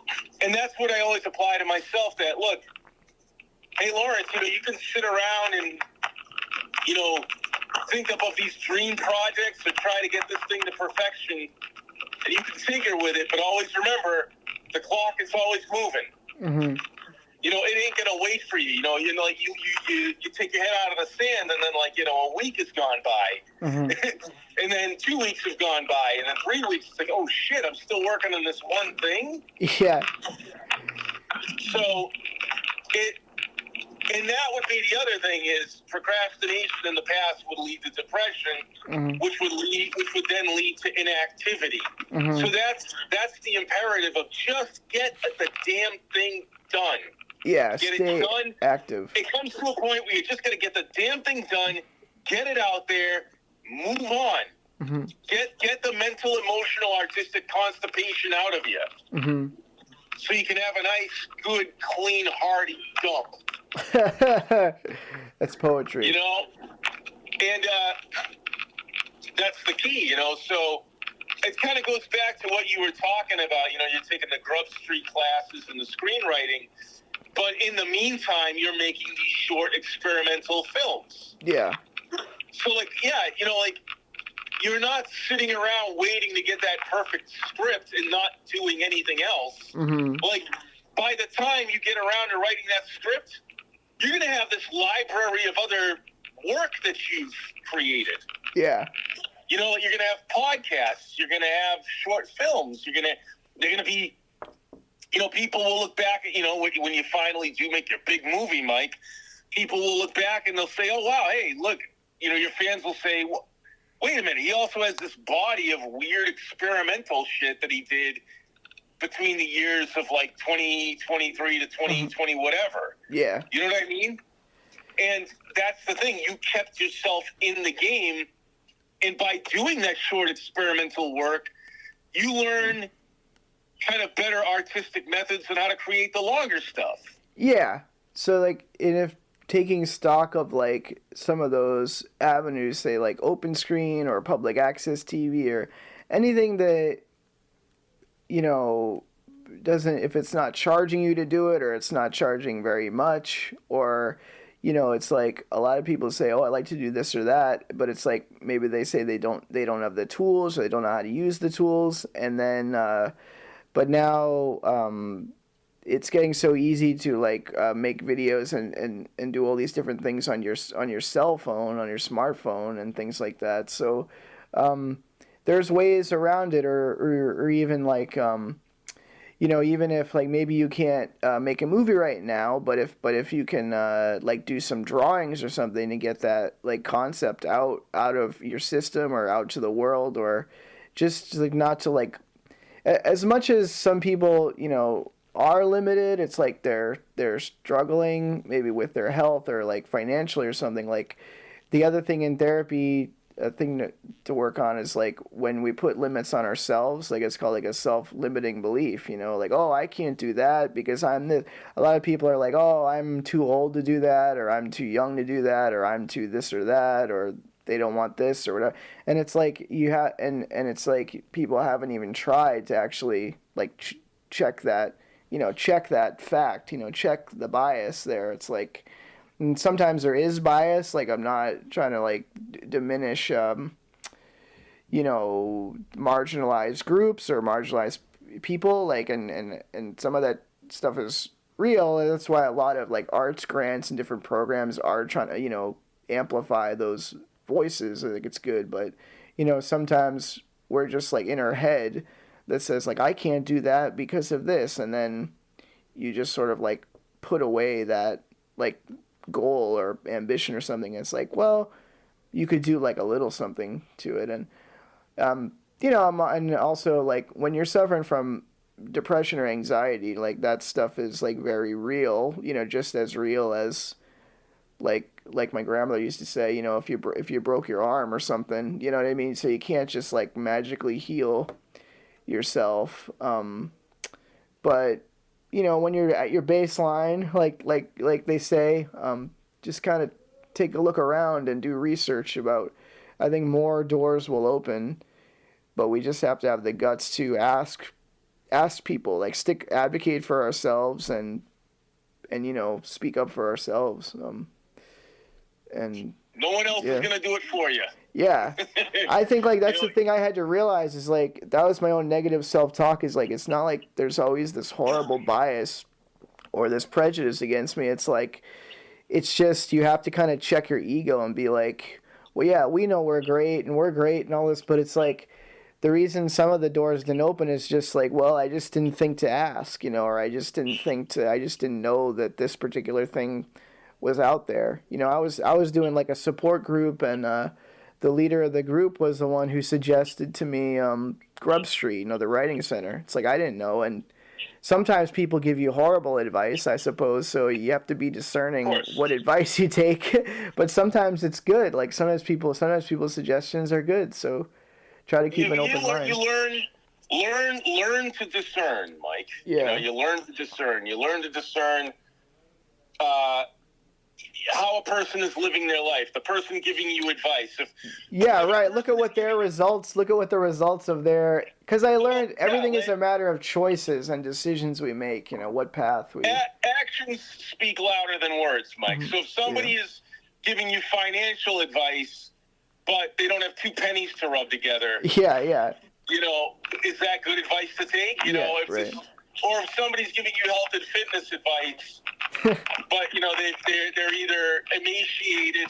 and that's what I always apply to myself, that, look, hey, Lawrence, you know, you can sit around and, you know, think up of these dream projects or try to get this thing to perfection, and you can tinker with it, but always remember, the clock is always moving. Mm-hmm. You know, it ain't gonna wait for you. You know, like you take your head out of the sand, and then, like, you know, a week has gone by, mm-hmm. and then 2 weeks have gone by, and then 3 weeks. It's like, oh shit, I'm still working on this one thing. Yeah. So and that would be the other thing, is procrastination in the past would lead to depression, mm-hmm. which would then lead to inactivity. Mm-hmm. So that's the imperative of just get the damn thing done. Yeah, get stay it done. Active. It comes to a point where you just got to get the damn thing done, get it out there, move on. Mm-hmm. Get the mental, emotional, artistic constipation out of you. Mm-hmm. So you can have a nice, good, clean, hearty dump. That's poetry. You know? And that's the key, you know? So it kind of goes back to what you were talking about. You know, you're taking the Grub Street classes and the screenwriting, but in the meantime, you're making these short experimental films. Yeah. So, like, yeah, you know, like, you're not sitting around waiting to get that perfect script and not doing anything else. Mm-hmm. Like, by the time you get around to writing that script, you're going to have this library of other work that you've created. Yeah. You know, you're going to have podcasts. You're going to have short films. They're going to be, you know, people will look back at, you know, when you finally do make your big movie, Mike, people will look back and they'll say, oh, wow, hey, look, you know, your fans will say, well, wait a minute, he also has this body of weird experimental shit that he did between the years of like 2023 to 2020, whatever. Yeah. You know what I mean? And that's the thing. You kept yourself in the game. And by doing that short experimental work, you learn kind of better artistic methods on how to create the longer stuff. Yeah. So, like, if taking stock of, like, some of those avenues, say, like, open screen or public access TV or anything that, you know, doesn't, if it's not charging you to do it or it's not charging very much, or, you know, it's like a lot of people say, oh, I like to do this or that, but it's like maybe they say they don't have the tools or they don't know how to use the tools. And then, but now, it's getting so easy to like make videos and do all these different things on your cell phone, on your smartphone, and things like that. So there's ways around it, or even like you know, even if like maybe you can't make a movie right now, but if you can like do some drawings or something to get that like concept out of your system or out to the world, or just like not to like, as much as some people, you know, are limited, it's like they're struggling maybe with their health or like financially or something. Like the other thing in therapy, a thing to work on is like when we put limits on ourselves, like it's called like a self-limiting belief, you know, like, oh, I can't do that because I'm this. A lot of people are like, oh, I'm too old to do that, or I'm too young to do that, or I'm too this or that, or they don't want this or whatever. And it's like you have, and it's like people haven't even tried to actually like check that, you know, check that fact, you know, check the bias there. It's like, and sometimes there is bias. Like, I'm not trying to like diminish, you know, marginalized groups or marginalized people. Like, and some of that stuff is real. And that's why a lot of like arts grants and different programs are trying to, you know, amplify those voices. I think it's good. But, you know, sometimes we're just like in our head that says like, I can't do that because of this. And then you just sort of like put away that like goal or ambition or something. It's like, well, you could do like a little something to it. And, you know, and also like when you're suffering from depression or anxiety, like that stuff is like very real, you know, just as real as like my grandmother used to say, you know, if you broke your arm or something, you know what I mean? So you can't just like magically heal yourself. But you know, when you're at your baseline, like they say, just kind of take a look around and do research about. I think more doors will open, but we just have to have the guts to ask people, like advocate for ourselves and you know, speak up for ourselves. And no one else is gonna do it for you. Yeah, I think like that's the thing I had to realize is like that was my own negative self-talk, is like it's not like there's always this horrible bias or this prejudice against me. It's like it's just you have to kind of check your ego and be like, well, yeah, we know we're great and all this, but it's like the reason some of the doors didn't open is just like, well, I just didn't think to ask, you know, or I just didn't know that this particular thing was out there. You know, I was doing like a support group, and the leader of the group was the one who suggested to me Grub Street, you know, the writing center. It's like I didn't know, and sometimes people give you horrible advice, I suppose, so you have to be discerning what advice you take. But sometimes it's good. Like sometimes people's suggestions are good, so try to keep an open mind. You learn to discern, Mike. Yeah. You know, you learn to discern. You learn to discern how a person is living their life, the person giving you advice. Right. Look at what the results of their, because I learned everything is a matter of choices and decisions we make, you know, what path we... Actions speak louder than words, Mike. So if somebody is giving you financial advice, but they don't have two pennies to rub together... Yeah. You know, is that good advice to take? You know, or if somebody's giving you health and fitness advice, but you know they're either emaciated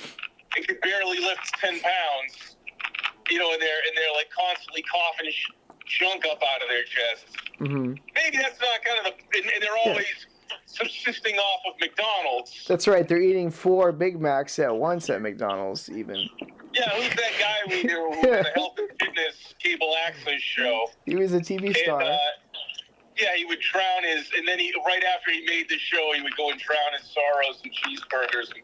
and can barely lift 10 pounds, you know, and they're like constantly coughing junk up out of their chest. Mm-hmm. Maybe that's not kind of and they're always subsisting off of McDonald's. That's right. They're eating 4 Big Macs at once at McDonald's, even. Yeah, who's that guy who was a health and fitness cable access show? He was a TV star. Yeah, he would drown and then right after he made the show, he would go and drown his sorrows in cheeseburgers and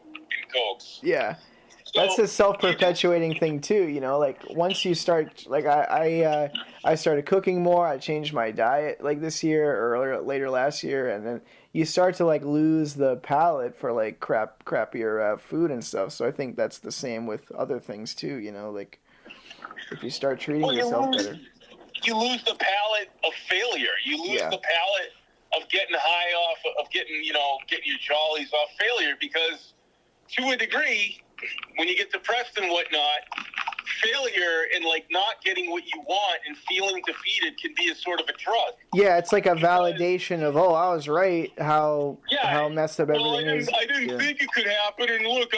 Cokes. Yeah. So, that's a self-perpetuating thing too, you know, like once you start, like I started cooking more, I changed my diet like this year or later last year, and then you start to like lose the palate for like crappier food and stuff. So I think that's the same with other things too, you know, like if you start treating yourself better. You lose the palate of failure. You lose the palate of getting high off, of getting your jollies off failure, because to a degree, when you get depressed and whatnot, failure and like not getting what you want and feeling defeated can be a sort of a drug. Yeah, it's like a validation of, oh, I was right, how messed up everything is. I didn't think it could happen, and look,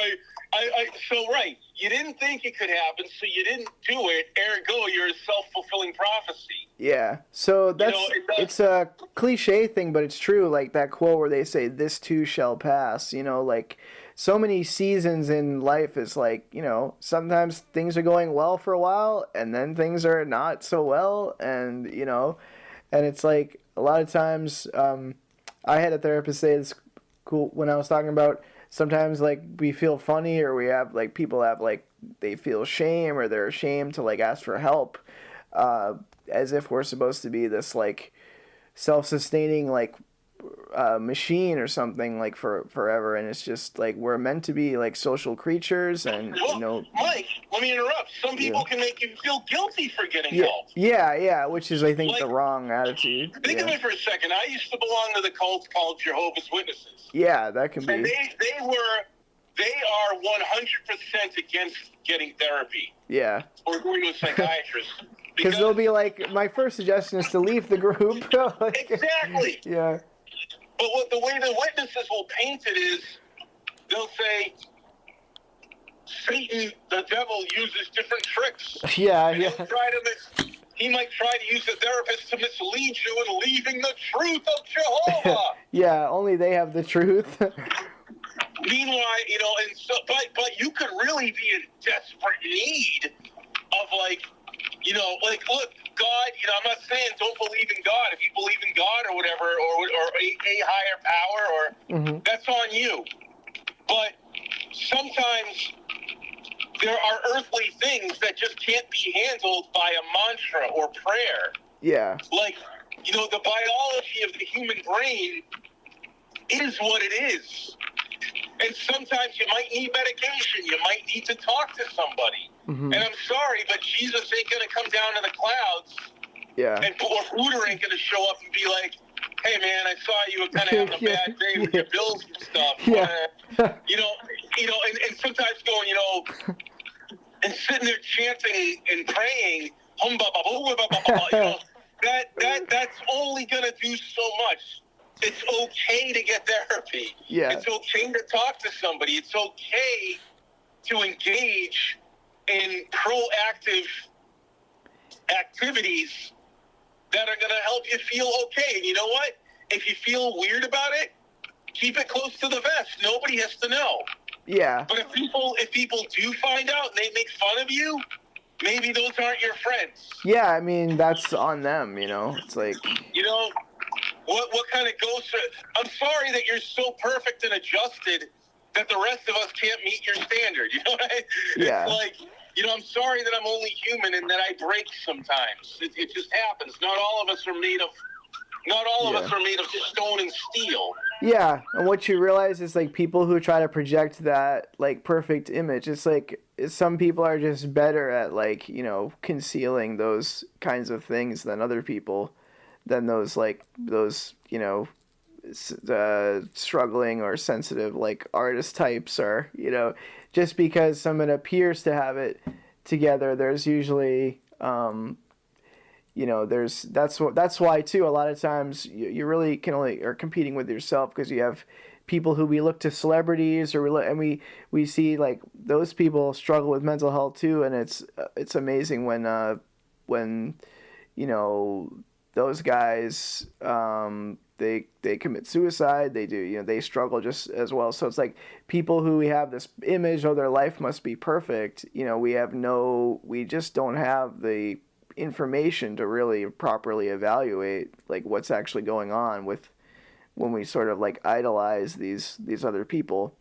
right. You didn't think it could happen, so you didn't do it, ergo, you're a self-fulfilling prophecy. Yeah, so that's, it's a cliche thing, but it's true, like that quote where they say, this too shall pass, you know, like, so many seasons in life is like, you know, sometimes things are going well for a while, and then things are not so well, and, you know, and it's like, a lot of times, I had a therapist say this cool when I was talking about, sometimes, like, we feel funny, or we have, like, people have, like, they feel shame, or they're ashamed to, like, ask for help, as if we're supposed to be this, like, self-sustaining, like, machine or something, like, for forever, and it's just, like, we're meant to be, like, social creatures, and, you know... Mike, let me interrupt. Some people can make you feel guilty for getting help. Yeah, which is, I think, like, the wrong attitude. Think of it for a second. I used to belong to the cult called Jehovah's Witnesses. Yeah, that can be. And they are 100% against getting therapy. Yeah. Or going to a psychiatrist. Because they'll be like, my first suggestion is to leave the group. Like, exactly. Yeah. But the way the witnesses will paint it is, they'll say, Satan, the devil, uses different tricks. Yeah. He might try to use the therapist to mislead you in leaving the truth of Jehovah. Yeah, only they have the truth. Meanwhile, you know, and so, but you could really be in desperate need of, like, you know, like, look, God, you know, I'm not saying don't believe in God. If you believe in God or whatever, or a higher power, or that's on you. But sometimes there are earthly things that just can't be handled by a mantra or prayer. Yeah. Like, you know, the biology of the human brain is what it is. And sometimes you might need medication. You might need to talk to somebody. And I'm sorry, but Jesus ain't going to come down in the clouds. Yeah. And Hooter ain't going to show up and be like, hey, man, I saw you were kind of having a bad day with your bills and stuff. You know, and sometimes going, you know, and sitting there chanting and praying, you know, that's only going to do so much. It's okay to get therapy. Yeah. It's okay to talk to somebody. It's okay to engage in proactive activities that are going to help you feel okay. And you know what? If you feel weird about it, keep it close to the vest. Nobody has to know. Yeah. But if people do find out and they make fun of you, maybe those aren't your friends. Yeah, I mean, that's on them, you know? It's like... You know, what kind of ghost... I'm sorry that you're so perfect and adjusted that the rest of us can't meet your standard, you know? Yeah. It's like, you know, I'm sorry that I'm only human and that I break sometimes. It just happens. Not all of us are made of stone and steel. Yeah, and what you realize is, like, people who try to project that, like, perfect image, it's like some people are just better at, like, you know, concealing those kinds of things than other people, than those, you know, struggling or sensitive, like, artist types are, you know, just because someone appears to have it together, there's usually, you know, that's why too, a lot of times you really can only are competing with yourself, because you have people who we look to celebrities, and we see, like, those people struggle with mental health too, and it's amazing when you know, those guys, they commit suicide, they do, you know, they struggle just as well. So it's like people who we have this image of their life must be perfect, you know, we just don't have the information to really properly evaluate like what's actually going on with when we sort of like idolize these other people.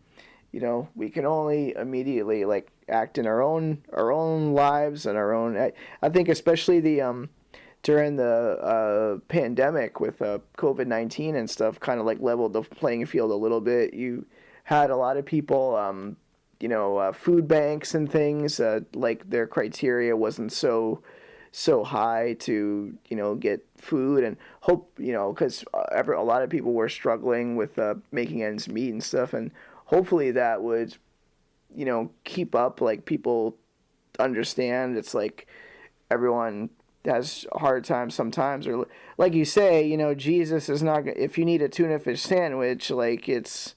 You know, we can only immediately like act in our own lives and our own. I think especially the during the pandemic with COVID-19 and stuff, kind of like leveled the playing field a little bit. You had a lot of people, food banks and things, like their criteria wasn't so high to, get food and hope, because a lot of people were struggling with making ends meet and stuff, and hopefully that would, keep up, like people understand it's like everyone has a hard time sometimes, or like you say, Jesus is not, if you need a tuna fish sandwich, like it's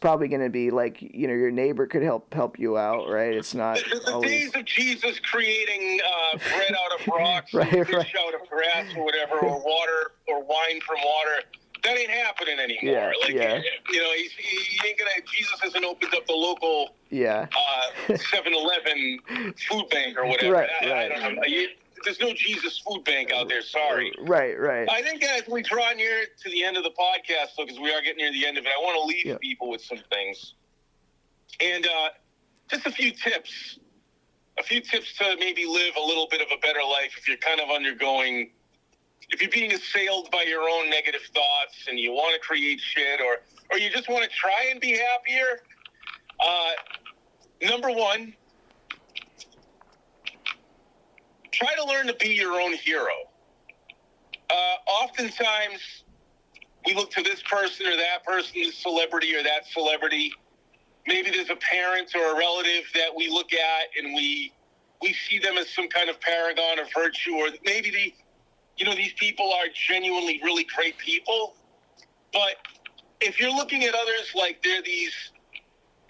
probably going to be like, your neighbor could help you out, right? It's not the always... days of Jesus creating bread out of rocks, right, fish out of grass or whatever, or water or wine from water, that ain't happening anymore. He ain't gonna. Jesus hasn't opened up the local 7-Eleven food bank or whatever. I don't know. There's no Jesus food bank out there. Sorry. Right. I think as we draw near to the end of the podcast, because we are getting near the end of it, I want to leave people with some things, and just a few tips to maybe live a little bit of a better life if you're kind of if you're being assailed by your own negative thoughts and you want to create shit, or you just want to try and be happier. Number one, try to learn to be your own hero. Oftentimes, we look to this person or that person, this celebrity or that celebrity. Maybe there's a parent or a relative that we look at and we see them as some kind of paragon of virtue, or maybe these people are genuinely really great people. But if you're looking at others like they're these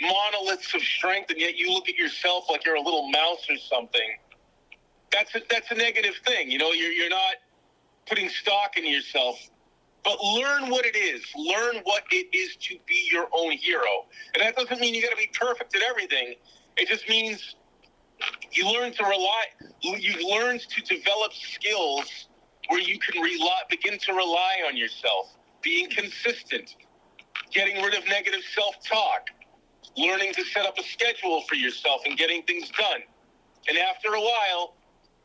monoliths of strength, and yet you look at yourself like you're a little mouse or something, that's a negative thing. You're not putting stock in yourself, but learn what it is. Learn what it is to be your own hero. And that doesn't mean you got to be perfect at everything. It just means you learn to develop skills where you can begin to rely on yourself, being consistent, getting rid of negative self-talk, learning to set up a schedule for yourself and getting things done. And after a while,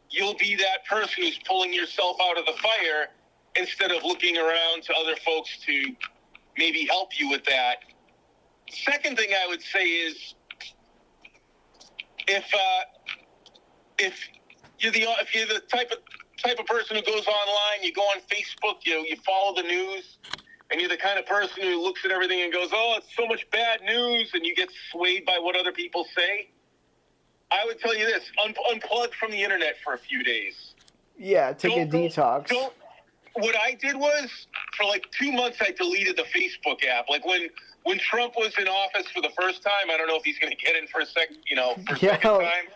you'll be that person who's pulling yourself out of the fire instead of looking around to other folks to maybe help you with that. Second thing I would say is, if you're the type of person who goes online, you go on Facebook, you follow the news, and you're the kind of person who looks at everything and goes, oh, it's so much bad news, and you get swayed by what other people say, I would tell you this, unplug from the internet for a few days. Yeah, take a detox. What I did was, for like 2 months, I deleted the Facebook app. Like when Trump was in office for the first time, I don't know if he's going to get in for a second, second time.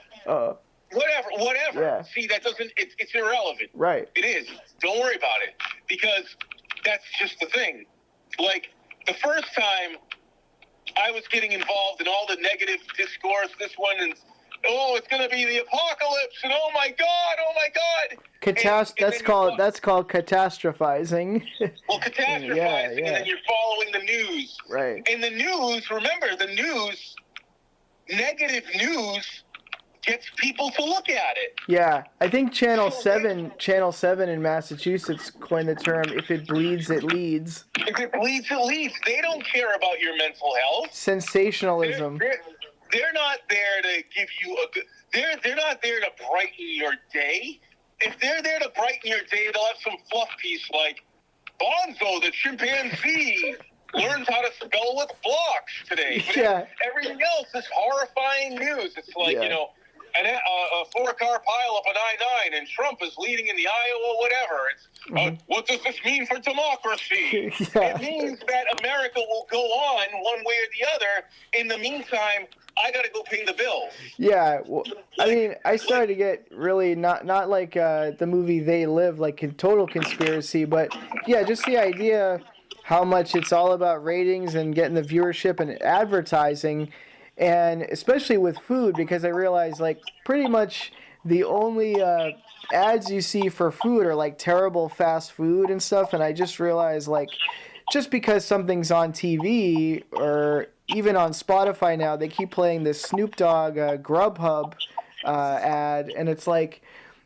Whatever. Yeah. See, that doesn't, it's irrelevant. Right. It is. Don't worry about it. Because that's just the thing. Like, the first time I was getting involved in all the negative discourse, this one, and it's going to be the apocalypse, and oh my God. That's called catastrophizing. Well, catastrophizing, and then you're following the news. Right. And the news, remember, negative news gets people to look at it. Yeah, I think Channel 7 in Massachusetts coined the term, if it bleeds, it leads. If it bleeds, it leads. They don't care about your mental health. Sensationalism. They're not there to give you they're not there to brighten your day. If they're there to brighten your day, they'll have some fluff piece like, Bonzo, the chimpanzee, learns how to spell with blocks today. But everything else is horrifying news. It's like, a 4-car pileup on I-9, and Trump is leading in the Iowa whatever. It's, what does this mean for democracy? It means that America will go on one way or the other. In the meantime, I got to go pay the bills. Yeah, well, I mean, I started to get really not like the movie They Live, like a total conspiracy, but just the idea how much it's all about ratings and getting the viewership and advertising. And especially with food, because I realized, like, pretty much the only ads you see for food are, like, terrible fast food and stuff. And I just realized, like, just because something's on TV or even on Spotify now, they keep playing this Snoop Dogg Grubhub ad. And it's like,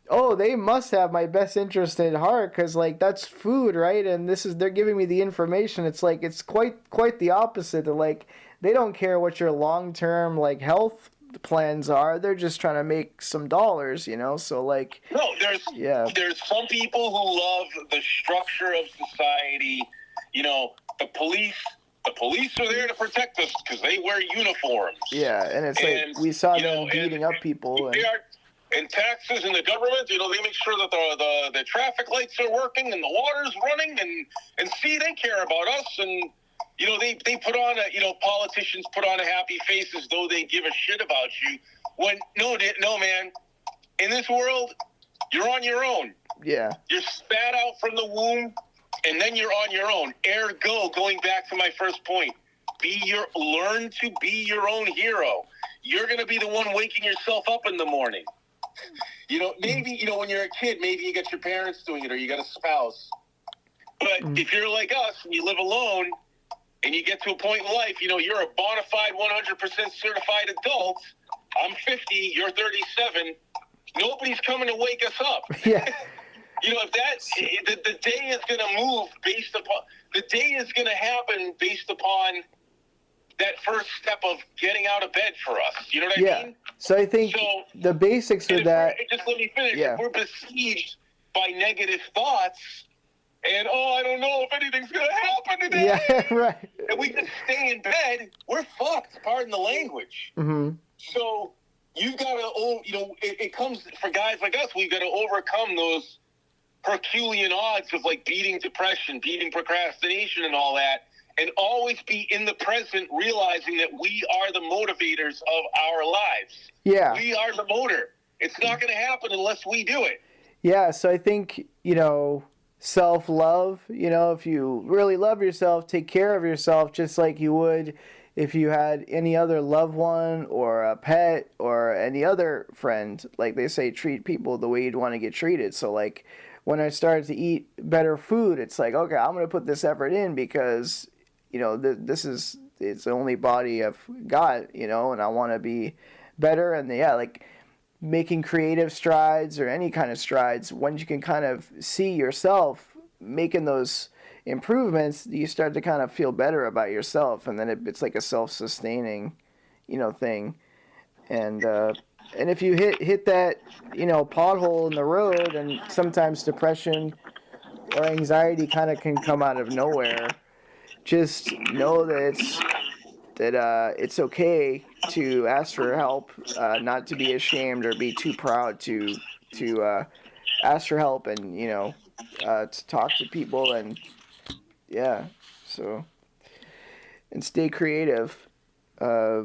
oh, they must have my best interest at heart, because, like, that's food, right? And they're giving me the information. It's like, it's quite the opposite. They're like, they don't care what your long-term, like, health plans are. They're just trying to make some dollars, you know? So, like... No, there's some people who love the structure of society. You know, the police are there to protect us because they wear uniforms. Yeah, and it's like, we saw them beating up people. And taxes and the government, you know, they make sure that the traffic lights are working and the water's running, and see, they care about us. And you know, they put on politicians put on a happy face as though they give a shit about you. When no, man, in this world, you're on your own. Yeah. You're spat out from the womb, and then you're on your own. Ergo, going back to my first point, learn to be your own hero. You're going to be the one waking yourself up in the morning. You know, maybe, you know, when you're a kid, maybe you got your parents doing it or you got a spouse. But if you're like us and you live alone, and you get to a point in life, you know, you're a bona fide 100% certified adult. I'm 50, you're 37. Nobody's coming to wake us up. Yeah. You know, if the day is going to move the day is going to happen based upon that first step of getting out of bed for us. You know what I mean? So I think the basics with that... Just let me finish. Yeah. If we're besieged by negative thoughts, and, I don't know if anything's going to happen today. Yeah, right. And we just stay in bed, we're fucked, pardon the language. Mm-hmm. So you've got to, you know, it comes, for guys like us, we've got to overcome those Herculean odds of, like, beating depression, beating procrastination and all that, and always be in the present, realizing that we are the motivators of our lives. Yeah. We are the motor. It's not going to happen unless we do it. Yeah, so I think, you know... self-love, you know, if you really love yourself, take care of yourself just like you would if you had any other loved one or a pet or any other friend. Like they say, treat people the way you'd want to get treated. So, like, when I started to eat better food, it's like, okay, I'm going to put this effort in because, you know, it's the only body I've got, you know, and I want to be better. And, yeah, like... making creative strides or any kind of strides, once you can kind of see yourself making those improvements, you start to kind of feel better about yourself, and then it's like a self-sustaining, you know, thing. And if you hit that, you know, pothole in the road, and sometimes depression or anxiety kind of can come out of nowhere, just know that it's okay to ask for help, not to be ashamed or be too proud to ask for help, and, you know, to talk to people, and and stay creative. I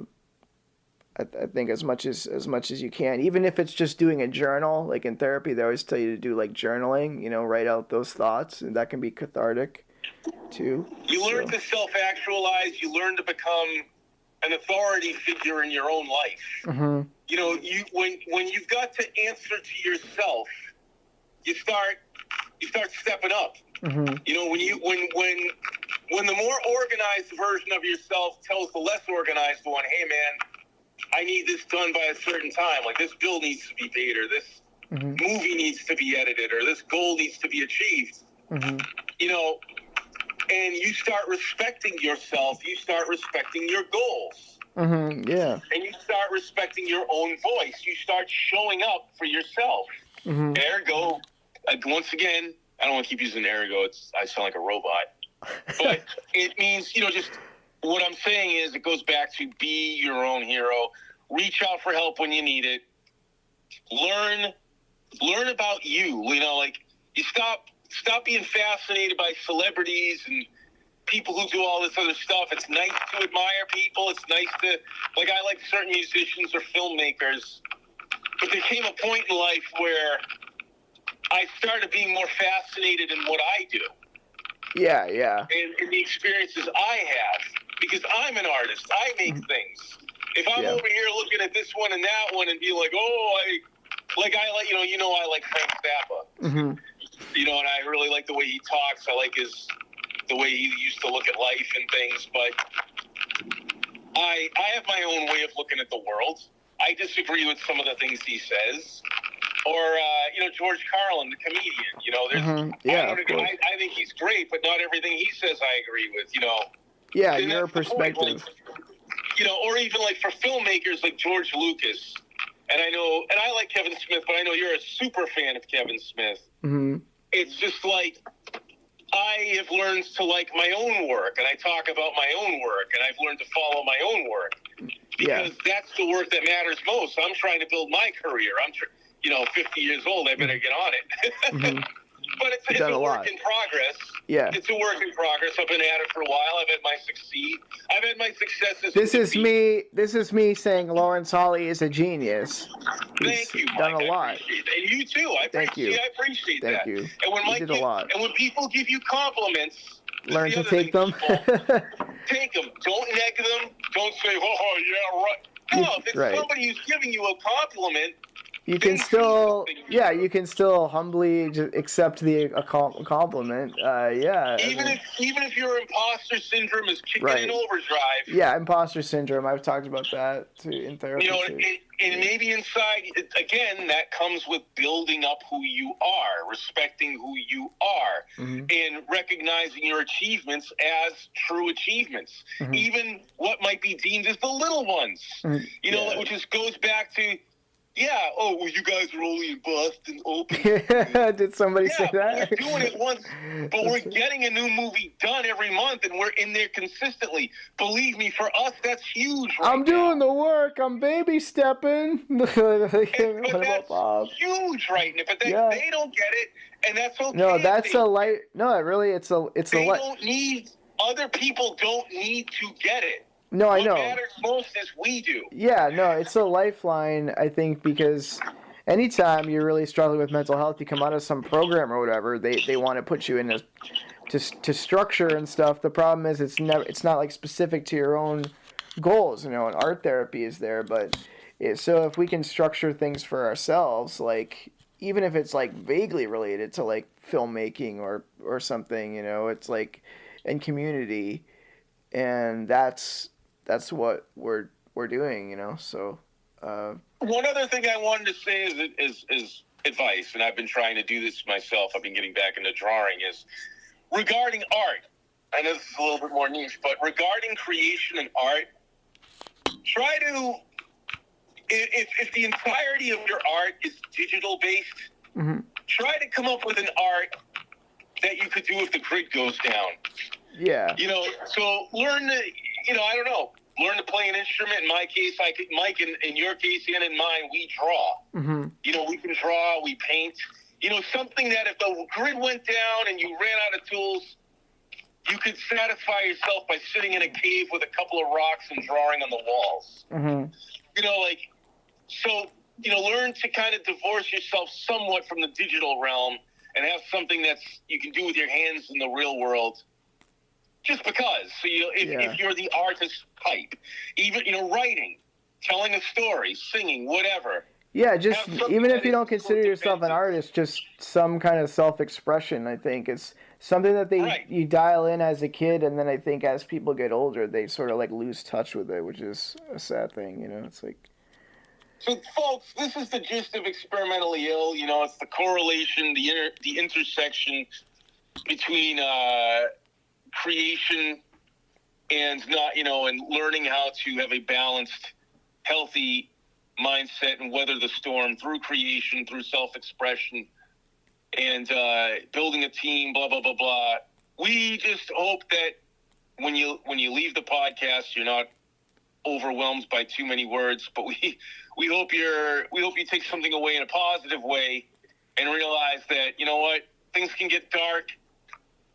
think as much as you can, even if it's just doing a journal. Like in therapy, they always tell you to do, like, journaling, you know, write out those thoughts, and that can be cathartic too. You learn to self-actualize. You learn to become an authority figure in your own life. Mm-hmm. You know, when you've got to answer to yourself, you start stepping up. Mm-hmm. You know, when the more organized version of yourself tells the less organized one, hey man, I need this done by a certain time. Like, this bill needs to be paid, or this movie needs to be edited, or this goal needs to be achieved. Mm-hmm. You know, and you start respecting yourself, you start respecting your goals. Mm-hmm. Yeah. And you start respecting your own voice. You start showing up for yourself. Mm-hmm. Ergo, once again, I don't want to keep using ergo. I sound like a robot. But it means, you know, just what I'm saying is it goes back to be your own hero. Reach out for help when you need it. Learn about you. You know, like, you stop being fascinated by celebrities and people who do all this other stuff. It's nice to admire people. It's nice to, like, I like certain musicians or filmmakers. But there came a point in life where I started being more fascinated in what I do. Yeah. And the experiences I have. Because I'm an artist. I make things. If I'm over here looking at this one and that one and being like, I like Frank Zappa. Mm-hmm. You know, and I really like the way he talks. I like the way he used to look at life and things. But I have my own way of looking at the world. I disagree with some of the things he says. Or, George Carlin, the comedian. You know, I think he's great, but not everything he says I agree with, you know. Yeah, and your perspective. Like, or even like for filmmakers like George Lucas. And I like Kevin Smith, but I know you're a super fan of Kevin Smith. Mm-hmm. It's just like, I have learned to like my own work, and I talk about my own work, and I've learned to follow my own work. Because that's the work that matters most. I'm trying to build my career. I'm 50 years old, I better get on it. Mm-hmm. But it's a work in progress. Yeah. It's a work in progress. I've been at it for a while. I've had my successes. This is me saying Lawrence Hollie is a genius. Thank you, Mike. Done a lot. And you too. I appreciate that. Thank you. And when did a lot. And when people give you compliments, learn to take them. Take them. Don't neg them. Don't say, "Oh yeah, right." No, if it's somebody who's giving you a compliment, you can still humbly accept the compliment. Even if your imposter syndrome is kicking in overdrive. Yeah, imposter syndrome. I've talked about that too in therapy. And maybe inside, again, that comes with building up who you are, respecting who you are, and recognizing your achievements as true achievements, even what might be deemed as the little ones. Which just goes back to. Yeah. Oh, well, you guys are only in Boston open. Did somebody say that? We're doing it once, but we're getting a new movie done every month, and we're in there consistently. Believe me, for us, that's huge. I'm doing the work. I'm baby stepping. That's huge right now. But they don't get it, and that's okay. No, that's a light. No, really, it's a. Other people don't need to get it. No, I know. What matters most is we do. Yeah, no, it's a lifeline, I think, because anytime you're really struggling with mental health, you come out of some program or whatever, they want to put you in to structure and stuff. The problem is it's not like specific to your own goals, and art therapy is there, but so if we can structure things for ourselves, like even if it's like vaguely related to like filmmaking or something, it's like in community, and that's what we're doing, So one other thing I wanted to say is advice, and I've been trying to do this myself. I've been getting back into drawing. Is regarding art. I know this is a little bit more niche, but regarding creation and art, try to if the entirety of your art is digital based, try to come up with an art that you could do if the grid goes down. Yeah. So learn to, I don't know, learn to play an instrument. In my case, Mike, in your case and in mine, we draw. We can draw, we paint. Something that if the grid went down and you ran out of tools, you could satisfy yourself by sitting in a cave with a couple of rocks and drawing on the walls. Learn to kind of divorce yourself somewhat from the digital realm and have something you can do with your hands in the real world. Just because. So if you're the artist type, even, writing, telling a story, singing, whatever. Yeah, just even if you don't consider yourself an artist, just some kind of self-expression, I think. It's something that you dial in as a kid, and then I think as people get older, they sort of like lose touch with it, which is a sad thing, It's like... So, folks, this is the gist of Experimentally Ill. It's the correlation, the intersection between... creation and and learning how to have a balanced, healthy mindset and weather the storm through creation, through self-expression, and building a team, blah, blah, blah, blah. We just hope that when you leave the podcast, you're not overwhelmed by too many words, but we hope you take something away in a positive way and realize that, things can get dark.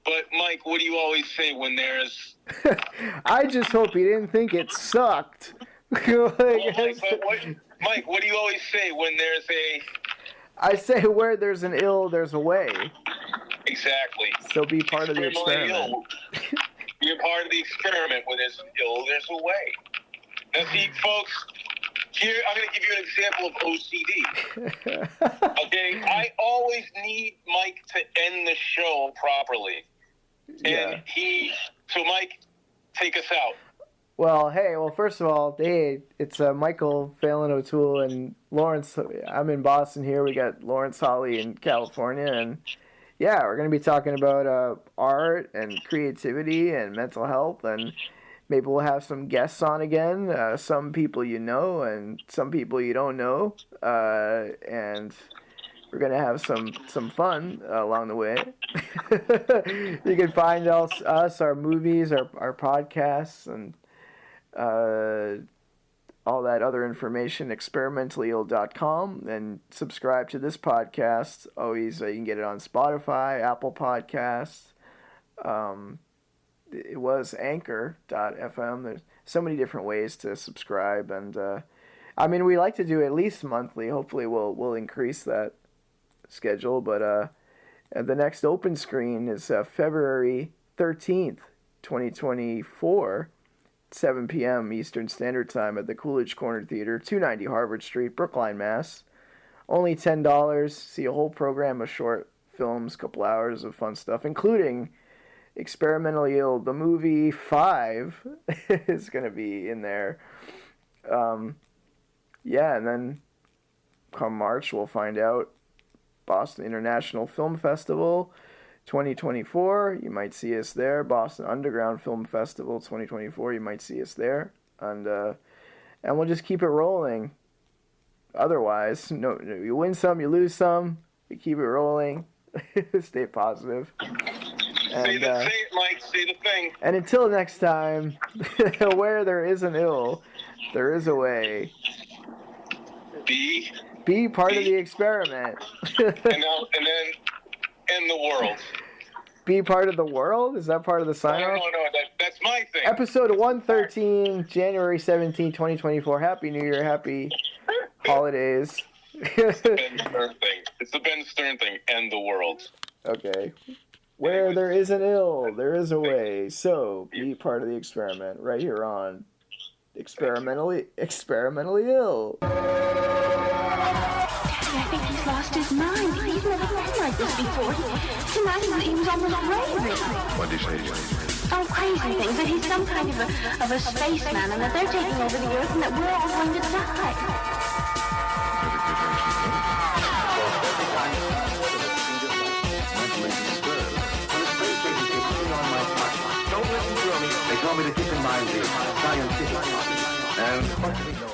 But, Mike, what do you always say when there's... I just hope you didn't think it sucked. Mike, what do you always say when there's a... I say where there's an ill, there's a way. Exactly. So be part of the experiment. Be a part of the experiment. When there's an ill, there's a way. Now, see, folks, here I'm going to give you an example of OCD. Okay, I always need Mike to end the show properly, and so Mike, take us out. Well, hey, first of all, hey, it's Michael, Phelan O'Toole, and Lawrence. I'm in Boston here. We got Lawrence Hollie in California, and yeah, we're going to be talking about art and creativity and mental health, and maybe we'll have some guests on again, some people you know and some people you don't know, and we're going to have some fun along the way. You can find us, our movies, our podcasts, and all that other information, experimentallyill.com, and subscribe to this podcast. Always, you can get it on Spotify, Apple Podcasts. It was anchor.fm. There's so many different ways to subscribe, and I mean, we like to do at least monthly. Hopefully we'll increase that schedule, but the next open screen is February 13th, 2024, 7 p.m. Eastern Standard Time at the Coolidge Corner Theatre, 290 Harvard Street, Brookline, Mass. Only $10. See a whole program of short films, couple hours of fun stuff, including Experimentally Ill, the movie 5 is going to be in there. Yeah, and then come March, we'll find out. Boston International Film Festival 2024, you might see us there. Boston Underground Film Festival 2024, you might see us there. And we'll just keep it rolling. Otherwise, no, you win some, you lose some. We keep it rolling. Stay positive. Say it, Mike. Say the thing. And until next time, where there is an ill, there is a way. Be part of the experiment. and then end the world. Be part of the world? Is that part of the sign-off? No, that's my thing. Episode 113, January 17, 2024. Happy New Year. Happy holidays. It's the Ben Stern thing. It's the Ben Stern thing. End the world. Okay. Where there is an ill, there is a way. So, be part of the experiment right here on Experimentally Ill. I think he's lost his mind. He's never been like this before. Tonight he was almost raving. What did you say? Oh, crazy things. That he's some kind of a spaceman and that they're taking over the Earth and that we're all going to die. They told me to keep in mind the scientific and what do we know?